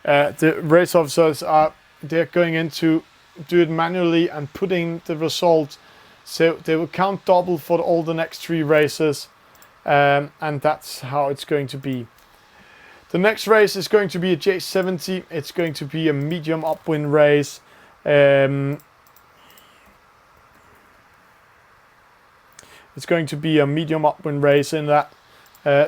The race officers they're going in to do it manually and putting the result, so they will count double for all the next 3 races, and that's how it's going to be. The next race is going to be a J70. It's going to be a medium upwind race. It's going to be a medium upwind race in that.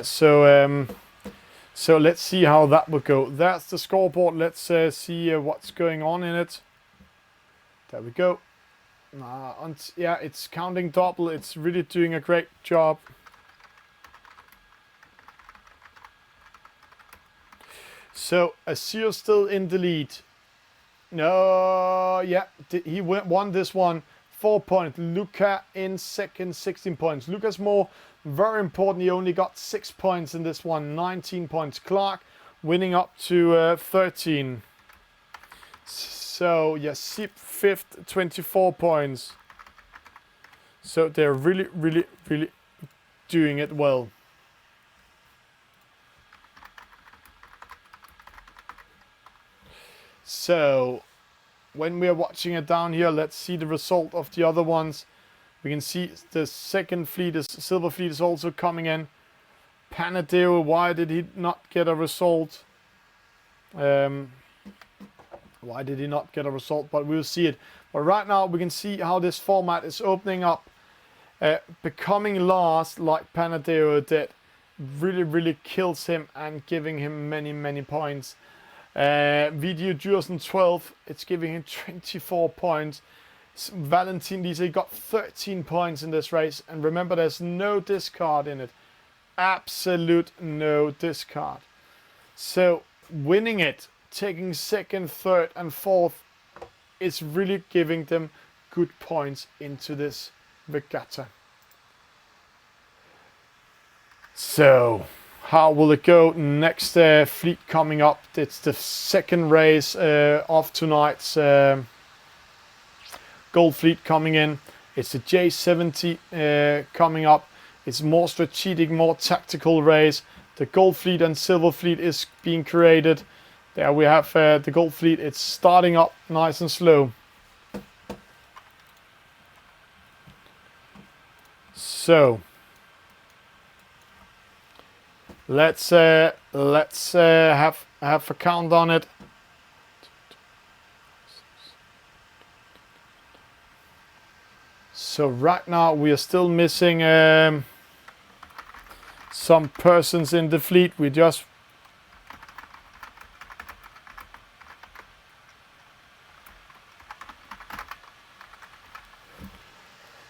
So let's see how that will go. That's the scoreboard. Let's see what's going on in it. There we go. Yeah, it's counting double. It's really doing a great job. So Azir still in the lead. No, yeah, he won this one. 4 points. Luca in second, 16 points. Lucas Moore, very important. He only got 6 points in this one. 19 points. Clark winning up to 13. So Yasip fifth, 24 points. So they're really doing it well. So, when we are watching it down here, let's see the result of the other ones. We can see the second fleet, Silver Fleet, is also coming in. Panadero, why did he not get a result? Why did he not get a result? But we'll see it. But right now, we can see how this format is opening up. Becoming last, like Panadero did, really kills him and giving him many points. Video Jursen 12, it's giving him 24 points. Valentin Lise got 13 points in this race, and remember, there's no discard in it. Absolute no discard. So winning it, taking second, third and fourth, is really giving them good points into this regatta. So how will it go? Next fleet coming up. It's the second race of tonight's Gold Fleet coming in. It's the J70 coming up. It's more strategic, more tactical race. The Gold Fleet and Silver Fleet is being created. There we have the Gold Fleet. It's starting up nice and slow. So Let's have a count on it. So right now we are still missing some persons in the fleet. We just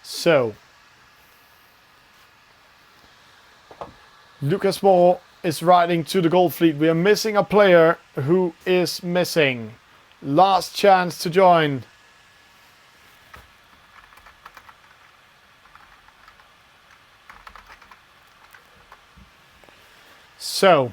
so Lucas Moore is riding to the gold fleet. We are missing a player who is missing. Last chance to join. So,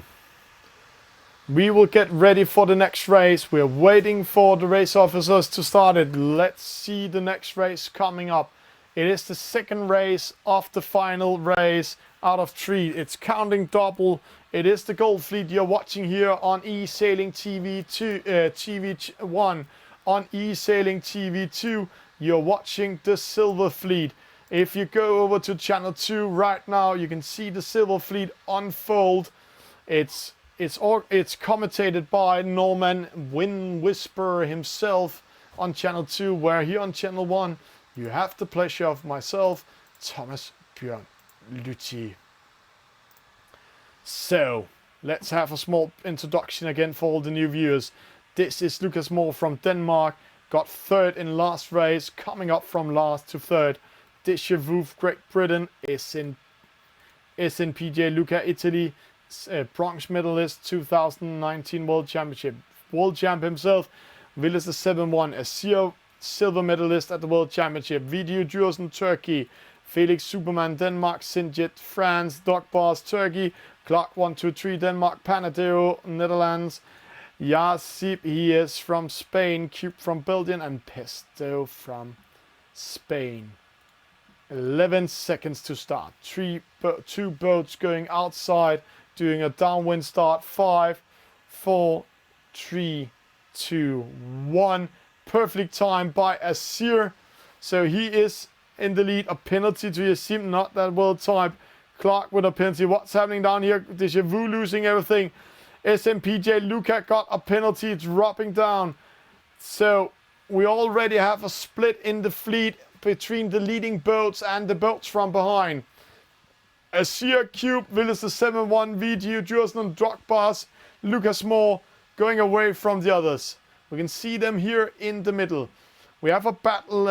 we will get ready for the next race. We're waiting for the race officers to start it. Let's see the next race coming up. It is the second race of the final race out of 3. It's counting double. It is the gold fleet you're watching here on Esailing TV 2, TV1. On Esailing TV 2, you're watching the silver fleet. If you go over to channel 2 right now, you can see the silver fleet unfold. It's commentated by Norman Wind Whisperer himself on channel 2, where here on channel 1 you have the pleasure of myself, Thomas Bjørn Luthier. So let's have a small introduction again for all the new viewers. This is Lucas Moore from Denmark, got 3rd in last race, coming up from last to 3rd. Déjà Vu, Great Britain, is in PJ Luca, Italy, bronze medalist 2019 World Championship. World champ himself, Willis the 7-1, a silver medalist at the World Championship. Video Dürsen, Turkey. Felix Superman, Denmark. Sinjit, France. Dog Bars, Turkey. Clark 123, Denmark. Panadero, Netherlands. Yasip, he is from Spain. Cube from Belgium. And Pesto from Spain. 11 seconds to start. 2 boats going outside, doing a downwind start. 5, 4, 3, 2, 1. Perfect time by Asir. So he is in the lead. A penalty to Yasim, not that well timed. Clark with a penalty. What's happening down here? Déjà Vu losing everything. SMPJ Luca got a penalty, dropping down. So we already have a split in the fleet between the leading boats and the boats from behind. Asir, Cube, Willis the 7-1, Video Dürsen, Drogbars, Lucas Moore going away from the others. We can see them here in the middle. We have a battle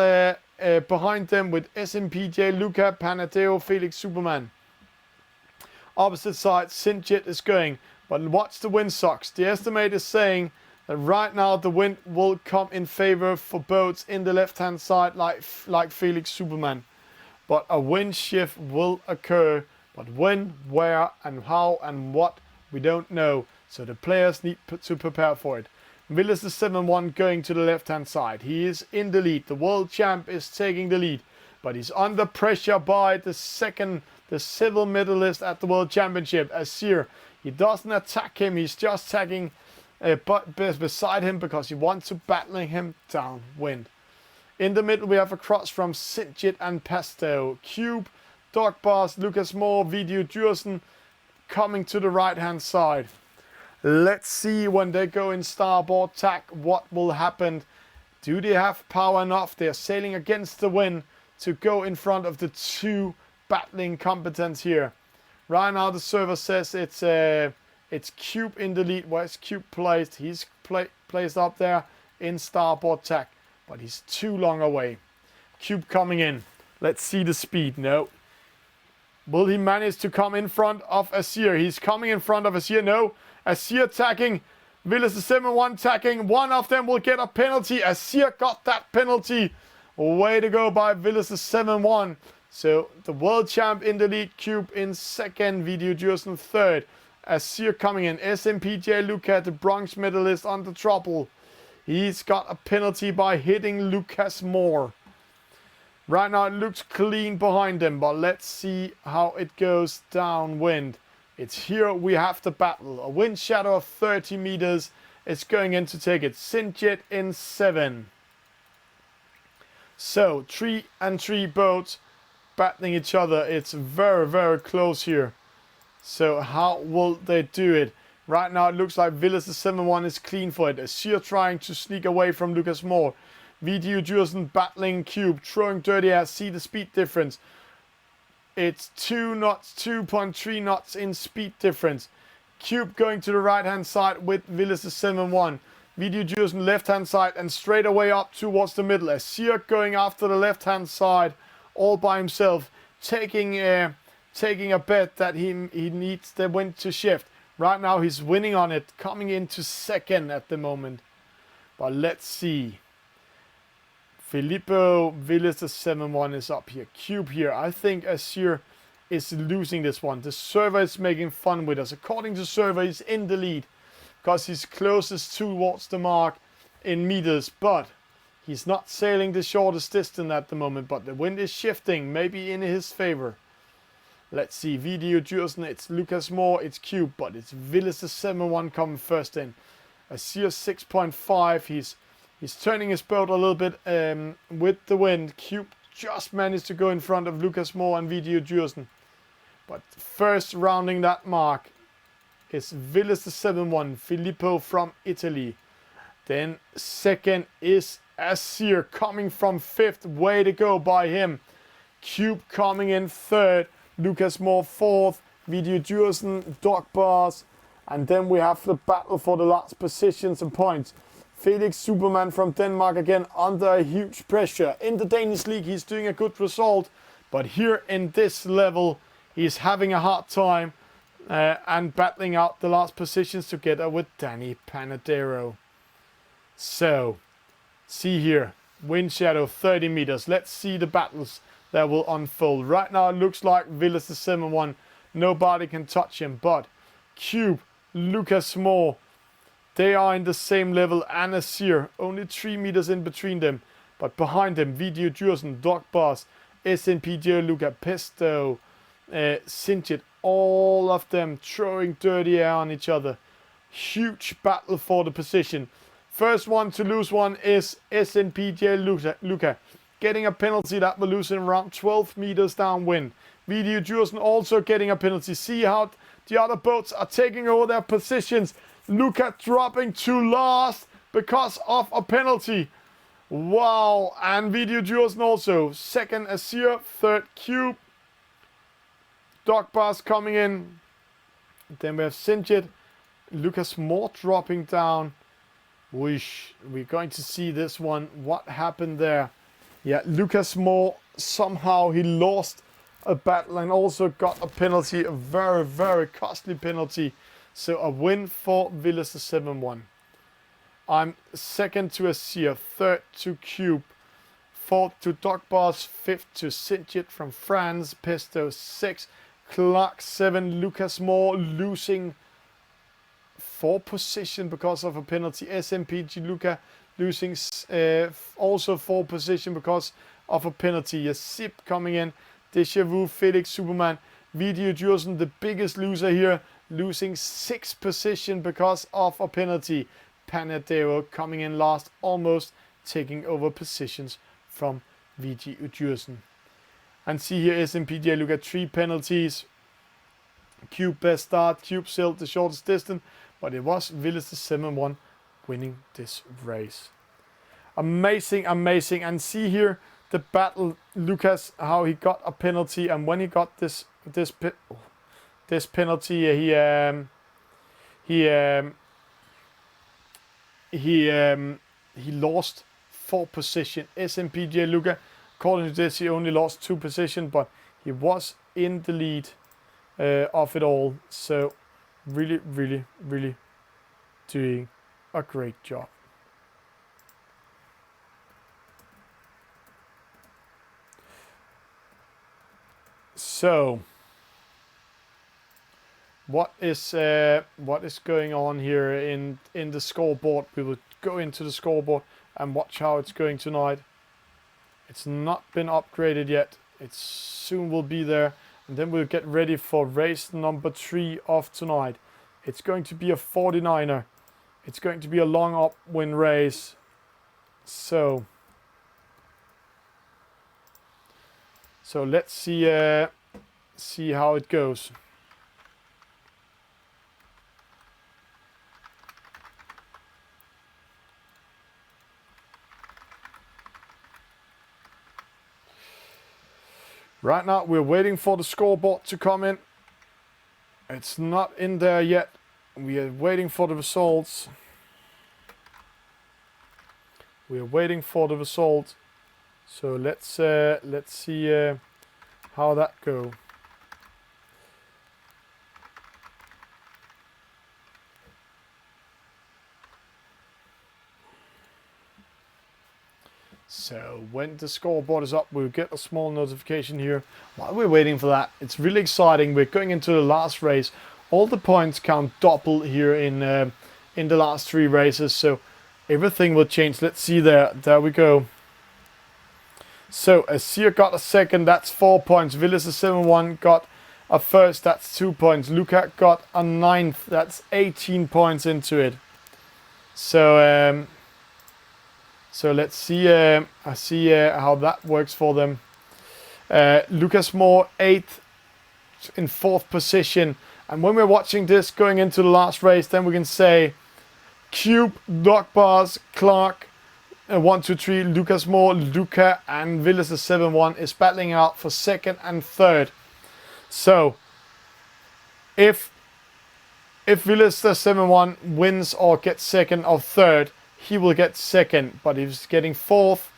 behind them with SMPJ, Luca, Panadeo, Felix Superman. Opposite side, Sinjit is going. But watch the wind socks. The estimate is saying that right now the wind will come in favor for boats in the left-hand side like Felix Superman. But a wind shift will occur. But when, where, and how, and what, we don't know. So the players need to prepare for it. Willis the 7-1 going to the left-hand side. He is in the lead. The world champ is taking the lead. But he's under pressure by the silver medalist at the World Championship, Asir. He doesn't attack him. He's just tagging beside him because he wants to battling him downwind. In the middle we have a cross from Sinjit and Pesto. Cube, Dog Bars, Lucas Moore, Video Dürsen coming to the right hand side. Let's see when they go in starboard tack what will happen. Do they have power enough? They're sailing against the wind to go in front of the 2 battling combatants here. Right now the server says it's Cube in the lead. Where's Cube placed? He's placed up there in starboard tack, but he's too long away. Cube coming in. Let's see the speed. No. Will he manage to come in front of Asir? He's coming in front of Asir. No. Asir tacking. Willis the 7-1 tacking. One of them will get a penalty. Asir got that penalty. Way to go by Willis the 7-1. So the world champ in the lead. Cube in second. Video Dürsen third. Asir coming in. SMPJ Luca, the bronze medalist, under trouble. He's got a penalty by hitting Lucas Moore. Right now it looks clean behind him, but let's see how it goes downwind. It's here we have the battle. A wind shadow of 30 meters is going in to take it. Sinjit in 7. So 3 and 3 boats battling each other. It's very, very close here. So how will they do it? Right now it looks like Villas the 7-1 is clean for it. Azir trying to sneak away from Lucas Moore. VDU Jursen battling Cube, throwing dirty air. See the speed difference. It's 2 knots, 2.3 knots in speed difference. Cube going to the right hand side with Villas the 7-1. VDU Jursen left hand side and straight away up towards the middle. Azir going after the left hand side all by himself, taking a bet that he needs the wind to shift. Right now he's winning on it, coming into second at the moment. But let's see. Filippo Villas the 7-1 is up here. Cube here. I think Azir is losing this one. The server is making fun with us. According to server, he's in the lead because he's closest towards the mark in meters, but he's not sailing the shortest distance at the moment. But the wind is shifting, maybe in his favor. Let's see. Video Jursen, it's Lucas Moore, it's Cube, but it's Villas the 7-1 coming first in. Azir 6.5. He's turning his boat a little bit with the wind. Cube just managed to go in front of Lucas Moore and Video Jursen. But first rounding that mark is Villas the 7-1, Filippo from Italy. Then second is Azir coming from fifth. Way to go by him. Cube coming in third. Lucas Moore fourth. Video Jursen, Dog Bars. And then we have the battle for the last positions and points. Felix Superman from Denmark again under a huge pressure. In the Danish league he's doing a good result, but here in this level he's having a hard time and battling out the last positions together with Danny Panadero. So, see here, wind shadow 30 meters. Let's see the battles that will unfold. Right now it looks like Villas the 7-1, nobody can touch him, but Cube, Lucas Moore, they are in the same level, and Azir, only 3 meters in between them. But behind them, Video Jursen, Dog Boss, SNP Luca, Pesto, Sinjit, all of them throwing dirty air on each other. Huge battle for the position. First one to lose one is SNP Luca, getting a penalty that will lose him around 12 meters downwind. Video Jursen also getting a penalty. See how the other boats are taking over their positions. Luca dropping to last because of a penalty. Wow. And Video Jursen also. Second Azir, third Cube. Dog Bars coming in. Then we have Sinjit. Lucas Moore dropping down. We're going to see this one. What happened there? Yeah, Lucas Moore, somehow he lost a battle and also got a penalty. A very, very costly penalty. So a win for Villas the 7-1. I'm second to Azir, third to Cube, fourth to Dog Boss, fifth to Sinjit from France, Pesto 6, Clark 7, Lucas Moore losing 4 position because of a penalty. SMPG Luca losing also 4 position because of a penalty. A Zip coming in, Deja Vu, Felix Superman, Video Jursen, the biggest loser here, losing 6 position because of a penalty. Panadero coming in last, almost taking over positions from VG Jursen. And see here SMPJ, look at 3 penalties. Cube best start, Cube sailed the shortest distance, but it was Villas the 7-1 winning this race. Amazing, amazing. And see here the battle, Lucas, how he got a penalty, and when he got this penalty, he lost 4 position. SMPJ Luca, according to this, he only lost 2 position, but he was in the lead of it all. So really, really, really doing a great job. So what is going on here in the scoreboard? We will go into the scoreboard and watch how it's going tonight. It's not been upgraded yet. It soon will be there, and then we'll get ready for race number 3 of tonight. It's going to be a 49er. It's going to be a long upwind race. So let's see how it goes. Right now, we're waiting for the scoreboard to come in. It's not in there yet. We are waiting for the results. We are waiting for the result. So let's see how that go. So when the scoreboard is up, we'll get a small notification here. While we're waiting for that, it's really exciting. We're going into the last race. All the points count double here in the last 3 races, so everything will change. Let's see there. There we go. So Azir got a second, that's 4 points. Villas 7-1 got a first, that's 2 points. Luca got a 9th, that's 18 points into it. So so let's see. I see how that works for them. Lucas Moore 8th in 4th position. And when we're watching this going into the last race, then we can say Cube, Dog Bars, Clark, 1, 2, 3, Lucas Moore, Luca, and Villas 7-1 is battling out for 2nd and 3rd. So if Villas 7-1 wins or gets 2nd or 3rd, he will get 2nd, but if he's getting 4th,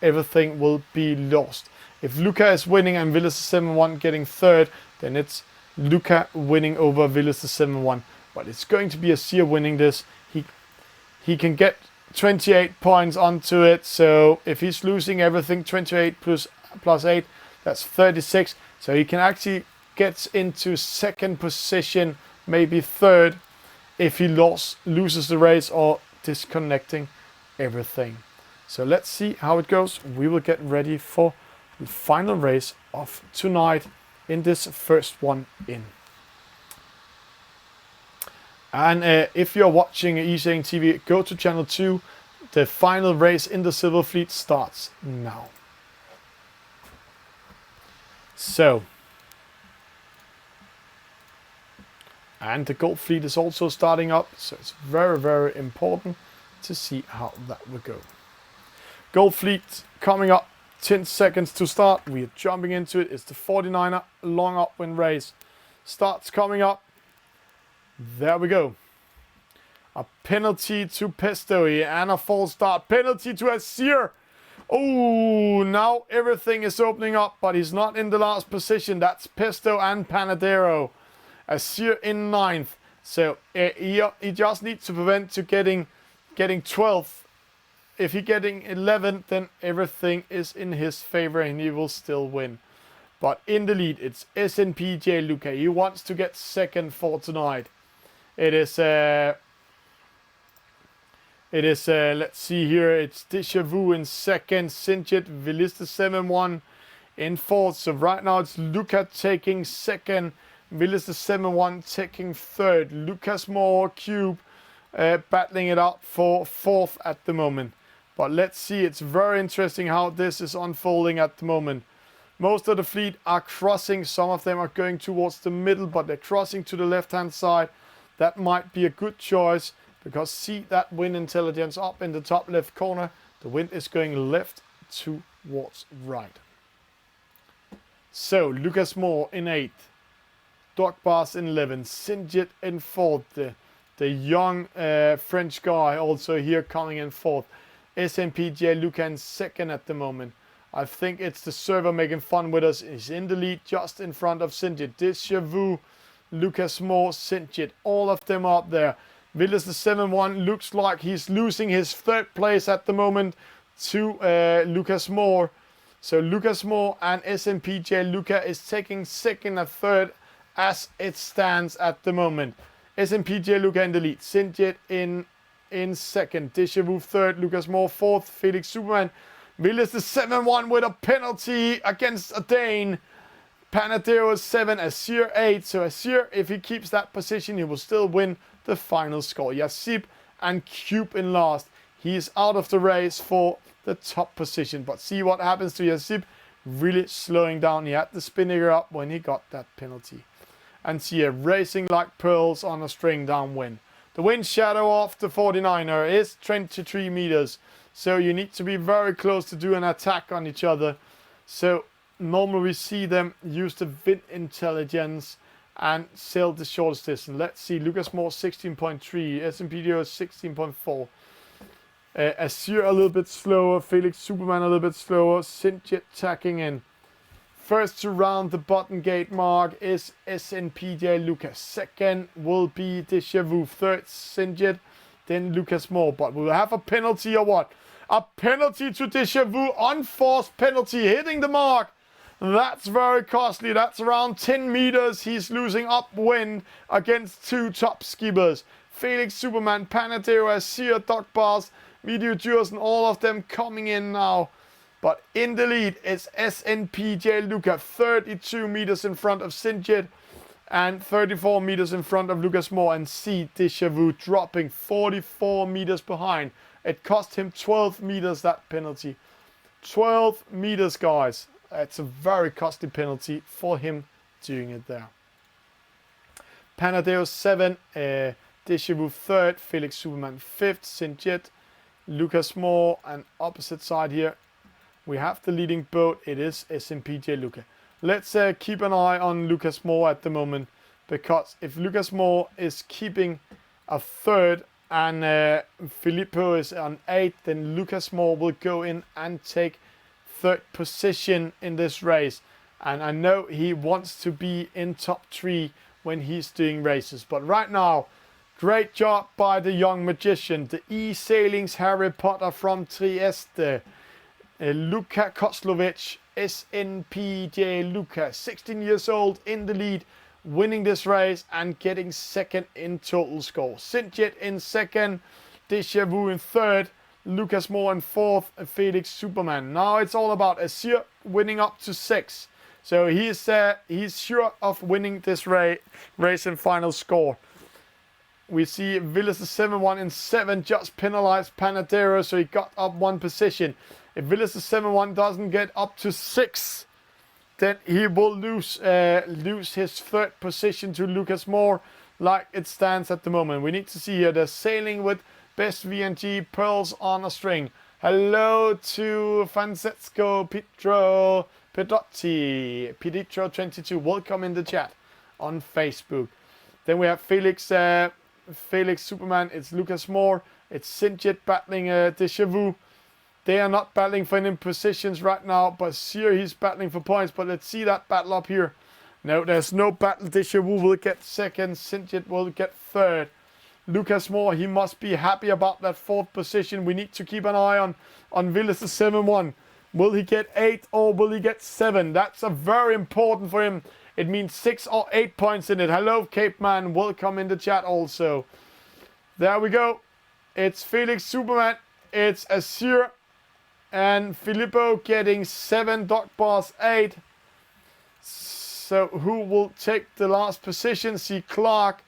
everything will be lost. If Luca is winning and Villas 7-1 getting 3rd, then it's Luca winning over Villas 7-1. But it's going to be Azir winning this. He can get 28 points onto it, so if he's losing everything, 28 plus 8, that's 36. So he can actually get into 2nd position, maybe 3rd, if he loses the race or disconnecting everything. So let's see how it goes. We will get ready for the final race of tonight in this first one in. And if you're watching Esailing TV, go to channel 2. The final race in the Silver Fleet starts now. So, and the Gold Fleet is also starting up, so it's very, very important to see how that will go. Gold Fleet coming up, 10 seconds to start. We are jumping into it. It's the 49er long upwind race. Starts coming up. There we go. A penalty to Pesto and a false start. Penalty to Azir. Oh, now everything is opening up, but he's not in the last position. That's Pesto and Panadero. Azir in 9th. So he just needs to prevent to getting 12th. If he getting 11th, then everything is in his favor and he will still win. But in the lead, it's SNPJ Luca. He wants to get 2nd for tonight. It is let's see here, it's Deja Vu in 2nd, Sinjit, Vilista 7-1 in 4th. So right now it's Luca taking 2nd, Vilista 7-1 taking 3rd. Lucas Moore, Cube, battling it out for 4th at the moment. But let's see, it's very interesting how this is unfolding at the moment. Most of the fleet are crossing, some of them are going towards the middle, but they're crossing to the left-hand side. That might be a good choice, because see that wind intelligence up in the top left corner. The wind is going left towards right. So, Lucas Moore in 8th. Dog Bars in 11th. Sinjit in 4th. The young French guy also here coming in 4th. SMPJ Luca in 2nd at the moment. I think it's the server making fun with us. He's in the lead just in front of Sinjit. Deja Vu, Lucas Moore, Sinjit. All of them up there. Villas the 7-1 looks like he's losing his 3rd place at the moment to Lucas Moore. So Lucas Moore and SMPJ Luca is taking 2nd and 3rd as it stands at the moment. SMPJ Luca in the lead. Sinjit in 2nd. Deja Vu 3rd. Lucas Moore 4th. Felix Superman. Villas the 7-1 with a penalty against a Dane. Panadero 7, Azir 8. So Azir, if he keeps that position, he will still win the final score. Yasib and Cube in last. He is out of the race for the top position. But see what happens to Yasib. Really slowing down. He had the spinner up when he got that penalty. And see racing like pearls on a string downwind. The wind shadow of the 49er is 23 meters. So you need to be very close to do an attack on each other. So normally we see them use the wind intelligence and sail the shortest distance. Let's see, Lucas Moore 16.3, SMPDO 16.4. Azure a little bit slower, Felix Superman a little bit slower, Sinjet tacking in. First to round the bottom gate mark is SNPJ Lucas. Second will be Deja Vu. Third, Sinjet, then Lucas Moore. But we'll have a penalty or what? A penalty to Deja Vu, unforced penalty, hitting the mark. That's very costly. That's around 10 meters. He's losing upwind against two top skippers. Felix Superman, Panadero, Azir, Doc Bars, Video Jurs, and all of them coming in now. But in the lead is SNPJ Luca, 32 meters in front of Sinjet and 34 meters in front of Lucas Moore. And see Deja Vu dropping 44 meters behind. It cost him 12 meters, that penalty. 12 meters, guys. It's a very costly penalty for him doing it there. Panadeo 7, Deja Vu 3rd, Felix Superman 5th, Sinjet, Lucas Moore, and opposite side here. We have the leading boat. It is SMPJ Luca. Let's keep an eye on Lucas Moore at the moment, because if Lucas Moore is keeping a 3rd and Filippo is on 8th, then Lucas Moore will go in and take 3rd position in this race. And I know he wants to be in top 3 when he's doing races. But right now, great job by the young magician, the Esailing's Harry Potter from Trieste. Luka Koslovic, SNPJ Luka, 16 years old, in the lead, winning this race and getting 2nd in total score. Sinjet in 2nd, Deja Vu in 3rd, Lucas Moore in 4th, Felix Superman. Now it's all about Azir winning up to 6. So he's sure of winning this race and final score. We see Villas the 7-1 in 7 just penalized Panadero, so he got up 1 position. If Villas the 7-1 doesn't get up to 6, then he will lose his 3rd position to Lucas Moore, like it stands at the moment. We need to see here, they're sailing with Best VNG Pearls on a string. Hello to Francesco Pietro Pedotti, Peditro22. Welcome in the chat on Facebook. Then we have Felix Superman. It's Lucas Moore. It's Sinjet battling Deja Vu. They are not battling for any positions right now, but here he's battling for points. But let's see that battle up here. No, there's no battle. Deja Vu will get 2nd. Sinjet will get 3rd. Lucas Moore, he must be happy about that 4th position. We need to keep an eye on Villas the 7-1. Will he get 8 or will he get 7? That's a very important for him. It means 6 or 8 points in it. Hello, Cape Man. Welcome in the chat also. There we go. It's Felix Superman. It's Azir and Filippo getting 7, Doc Bars 8. So who will take the last position? See Clark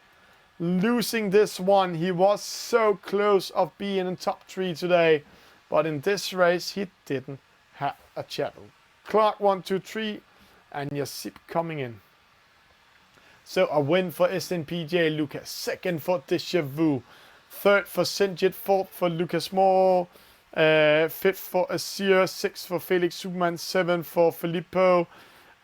losing this one. He was so close of being in top 3 today, but in this race he didn't have a channel. Clark 1, 2, 3, and Yasip coming in. So a win for SNPJ Lucas, 2nd for Deja Vu, 3rd for Sinjet, 4th for Lucas Moore, 5th for Azir, 6th for Felix Superman, 7th for Filippo,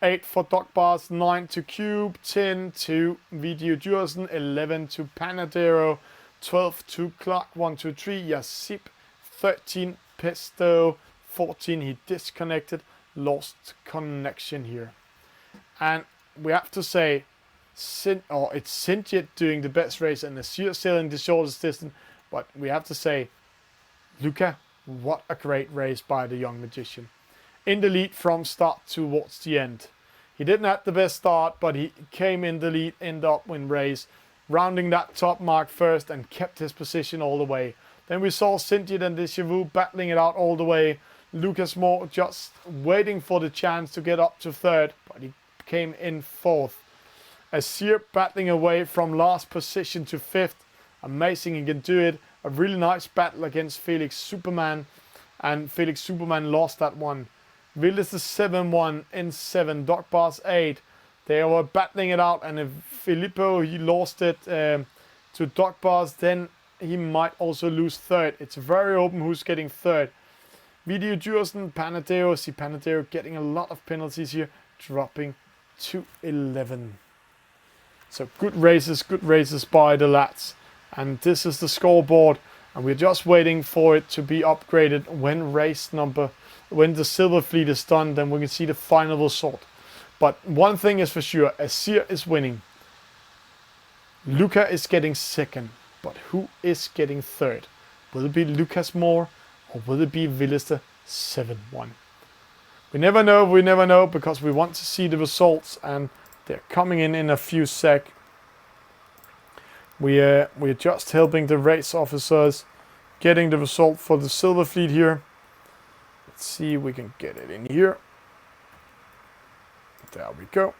8 for Doc Bars, 9 to Cube, 10 to Video Jursen, 11 to Panadero, 12 to Clark, 1, 2, 3, Yasip, 13 Pesto, 14 he disconnected, lost connection here. And we have to say, it's Sinjet doing the best race and Azir sailing the shortest distance, but we have to say, Luca, what a great race by the young magician. In the lead from start towards the end. He didn't have the best start, but he came in the lead, ended up in race, rounding that top mark first and kept his position all the way. Then we saw Sinjet and Deja Vu battling it out all the way. Lucas Moore just waiting for the chance to get up to 3rd, but he came in 4th. Azir battling away from last position to 5th. Amazing, he can do it. A really nice battle against Felix Superman, and Felix Superman lost that one. Villas the 7-1 in 7, Doc Bars 8. They were battling it out, and if Filippo he lost it to Doc Bars, then he might also lose 3rd. It's very open who's getting 3rd. Video Dürsen, Panadero. See Panadero getting a lot of penalties here, dropping to 11. So good races by the lads. And this is the scoreboard. And we're just waiting for it to be upgraded when the silver fleet is done, then we can see the final result. But one thing is for sure, Azir is winning. Luca is getting second, but who is getting third? Will it be Lucas Moore or will it be Villister 7-1? We never know because we want to see the results and they're coming in a few sec. We're just helping the race officers getting the result for the silver fleet here. Let's see if we can get it in here. There we go.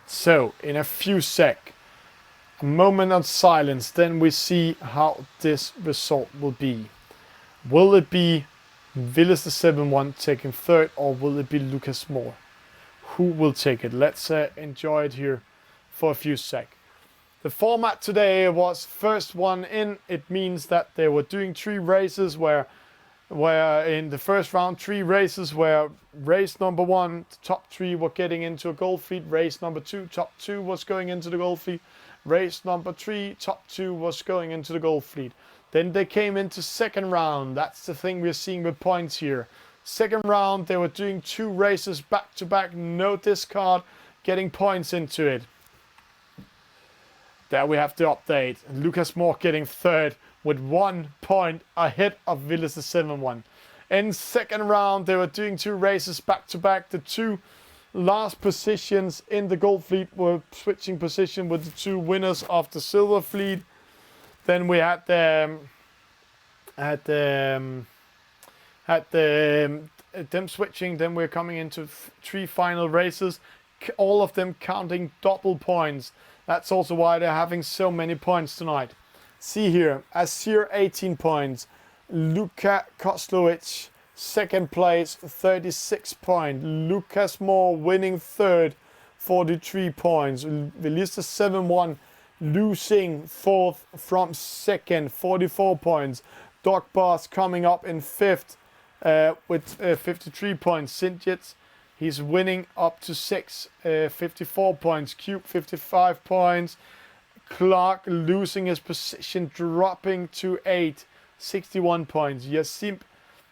So, in a few sec, a moment of silence, then we see how this result will be. Will it be Villas the 7-1 taking third, or will it be Lucas Moore? Who will take it? Let's enjoy it here for a few sec. The format today was first one in. It means that they were doing 3 races where in the first round, 3 races where race number 1, the top 3 were getting into a gold fleet. Race number 2, top 2 was going into the gold fleet. Race number 3, top 2 was going into the gold fleet. Then they came into second round. That's the thing we're seeing with points here. Second round, they were doing 2 races back to back, no discard, getting points into it. There we have the update. Lucas Moore getting third with 1 point ahead of Villas the 7-1. In second round, they were doing 2 races back to back. The 2 last positions in the gold fleet were switching position with the 2 winners of the silver fleet. Then we had them switching. Then we're coming into 3 final races, all of them counting double points. That's also why they're having so many points tonight. See here, Azir 18 points, Luka Koslovic second place 36 points, Lucas Moore winning third 43 points, Villister 7-1 losing fourth from second 44 points, Dog Boss coming up in fifth with 53 points, Sintjets he's winning up to 6, 54 points, Cube 55 points, Clark losing his position, dropping to 8, 61 points. Yasim,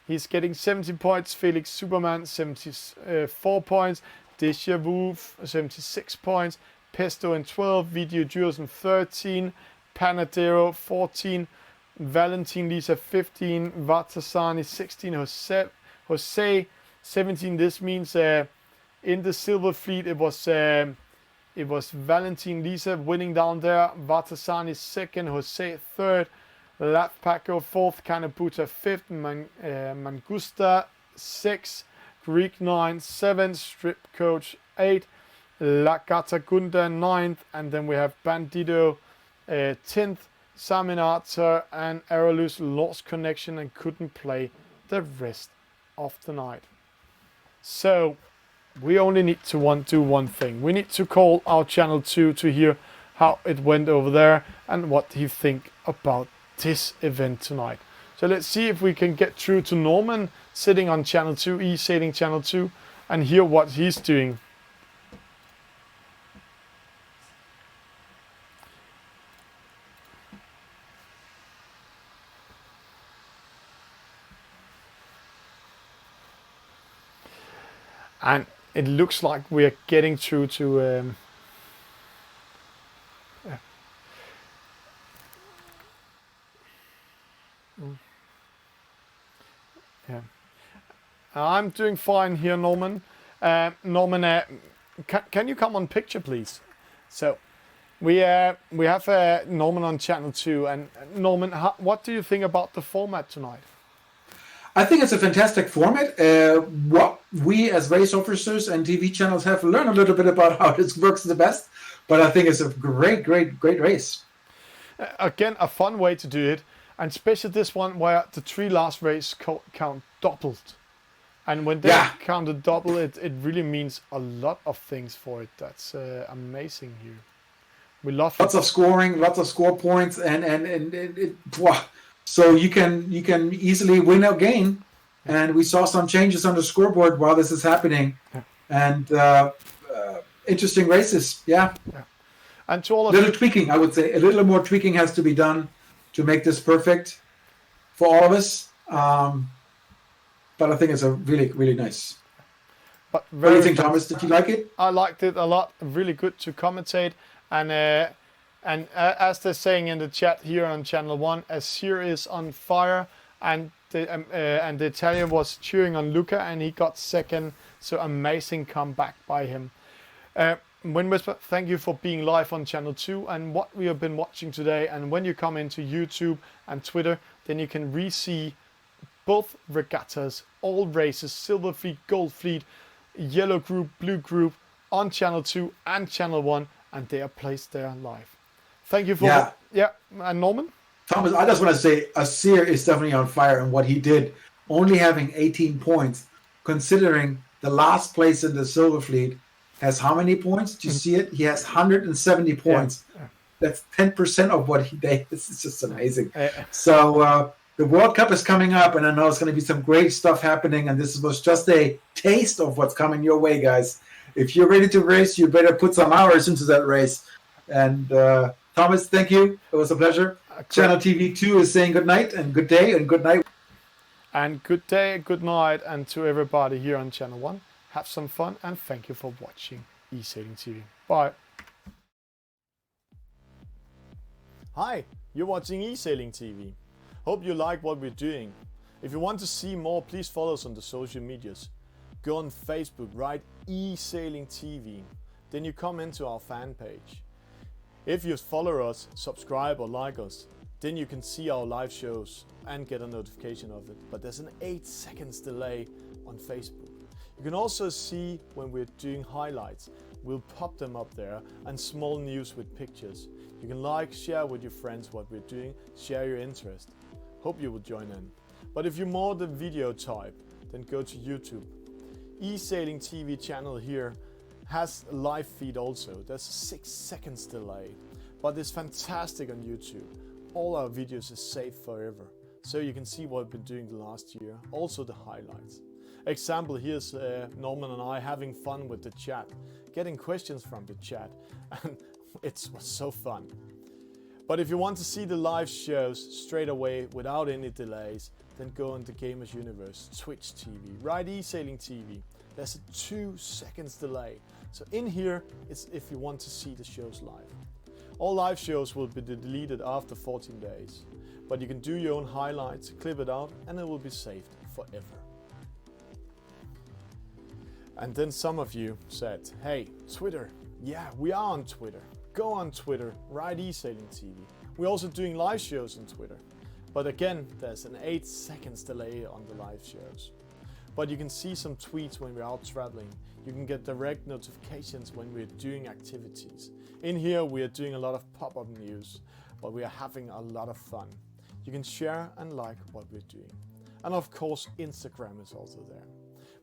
he's getting 70 points. Felix Superman, 74 points. Deja Vu, 76 points. Pesto in 12. Video Dürsen, 13. Panadero, 14. Valentin Lisa, 15. Vatasani, 16. Jose, 17. This means in the silver fleet it was Valentin Lisa winning down there, Vatasani second, Jose third, Latpaco fourth, Kanabuta fifth, Mangusta 6, Greek 9, 7, Strip Coach 8, Lagatagunda 9th, and then we have Bandito 10th, Saminata and Aerolus lost connection and couldn't play the rest of the night. So we only need to do one thing. We need to call our channel 2 to hear how it went over there and what he think about this event tonight. So let's see if we can get through to Norman sitting on channel 2, Esailing channel 2, and hear what he's doing. And it looks like we're getting through to yeah. I'm doing fine here, Norman. Norman, can you come on picture, please? So we have Norman on channel 2, and Norman, what do you think about the format tonight? I think it's a fantastic format. What we as race officers and TV channels have learned a little bit about how this works the best, but I think it's a great race. Again, a fun way to do it, and especially this one where the 3 last race count doubled. And when they counted double, it really means a lot of things for it. That's amazing here. We love lots of scoring, lots of score points, and so you can easily win a game. And we saw some changes on the scoreboard while this is happening, and interesting races. Yeah. And to all of Little tweaking, I would say, a little more tweaking has to be done to make this perfect for all of us. But I think it's a really, really nice. But What do you think, Thomas? Did you like it? I liked it a lot. Really good to commentate, and as they're saying in the chat here on Channel 1, Azir is on fire, and the Italian was cheering on Luca, and he got second. So amazing comeback by him. Whisper, thank you for being live on Channel 2 and what we have been watching today. And when you come into YouTube and Twitter, then you can re-see both regattas, all races, Silver Fleet, Gold Fleet, Yellow Group, Blue Group on Channel 2 and Channel 1, and they are placed there live. Thank you for and Norman? Thomas, I just want to say Azir is definitely on fire in what he did, only having 18 points, considering the last place in the Silver Fleet has how many points? Do you see it? He has 170 points. Yeah. That's 10% of what he did. This is just amazing. So the World Cup is coming up, and I know it's going to be some great stuff happening, and this was just a taste of what's coming your way, guys. If you're ready to race, you better put some hours into that race. And Thomas, thank you. It was a pleasure. Channel TV 2 is saying good night and good day and good night. And good day, good night, and to everybody here on Channel 1. Have some fun, and thank you for watching Esailing TV. Bye. Hi, you're watching Esailing TV. Hope you like what we're doing. If you want to see more, please follow us on the social medias. Go on Facebook, write Esailing TV. Then you come into our fan page. If you follow us, subscribe or like us, then you can see our live shows and get a notification of it. But there's an 8 seconds delay on Facebook. You can also see when we're doing highlights. We'll pop them up there, and small news with pictures. You can like, share with your friends what we're doing, share your interest. Hope you will join in. But if you're more the video type, then go to YouTube. Esailing TV channel here has a live feed also. There's a 6 seconds delay, but it's fantastic on YouTube. All our videos are saved forever, so you can see what we've been doing the last year, also the highlights. Example, here's Norman and I having fun with the chat, getting questions from the chat, and it was so fun. But if you want to see the live shows straight away without any delays, then go into Gamers Universe, Twitch TV, write Esailing TV. There's a 2 seconds delay. So in here, it's if you want to see the shows live. All live shows will be deleted after 14 days. But you can do your own highlights, clip it out, and it will be saved forever. And then some of you said, hey, Twitter. Yeah, we are on Twitter. Go on Twitter, write Esailing TV. We're also doing live shows on Twitter. But again, there's an 8 seconds delay on the live shows. But you can see some tweets when we're out traveling. You can get direct notifications when we're doing activities. In here, we are doing a lot of pop-up news, but we are having a lot of fun. You can share and like what we're doing. And of course, Instagram is also there.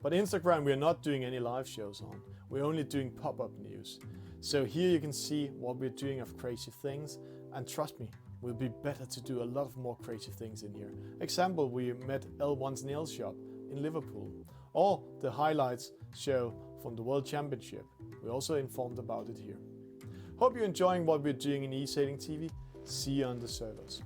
But Instagram, we're not doing any live shows on. We're only doing pop-up news. So here you can see what we're doing of crazy things. And trust me, we'll be better to do a lot of more crazy things in here. Example, we met L1's nail shop in Liverpool. Or the highlights show from the World Championship. We also informed about it here. Hope you're enjoying what we're doing in Esailing TV. See you on the servers.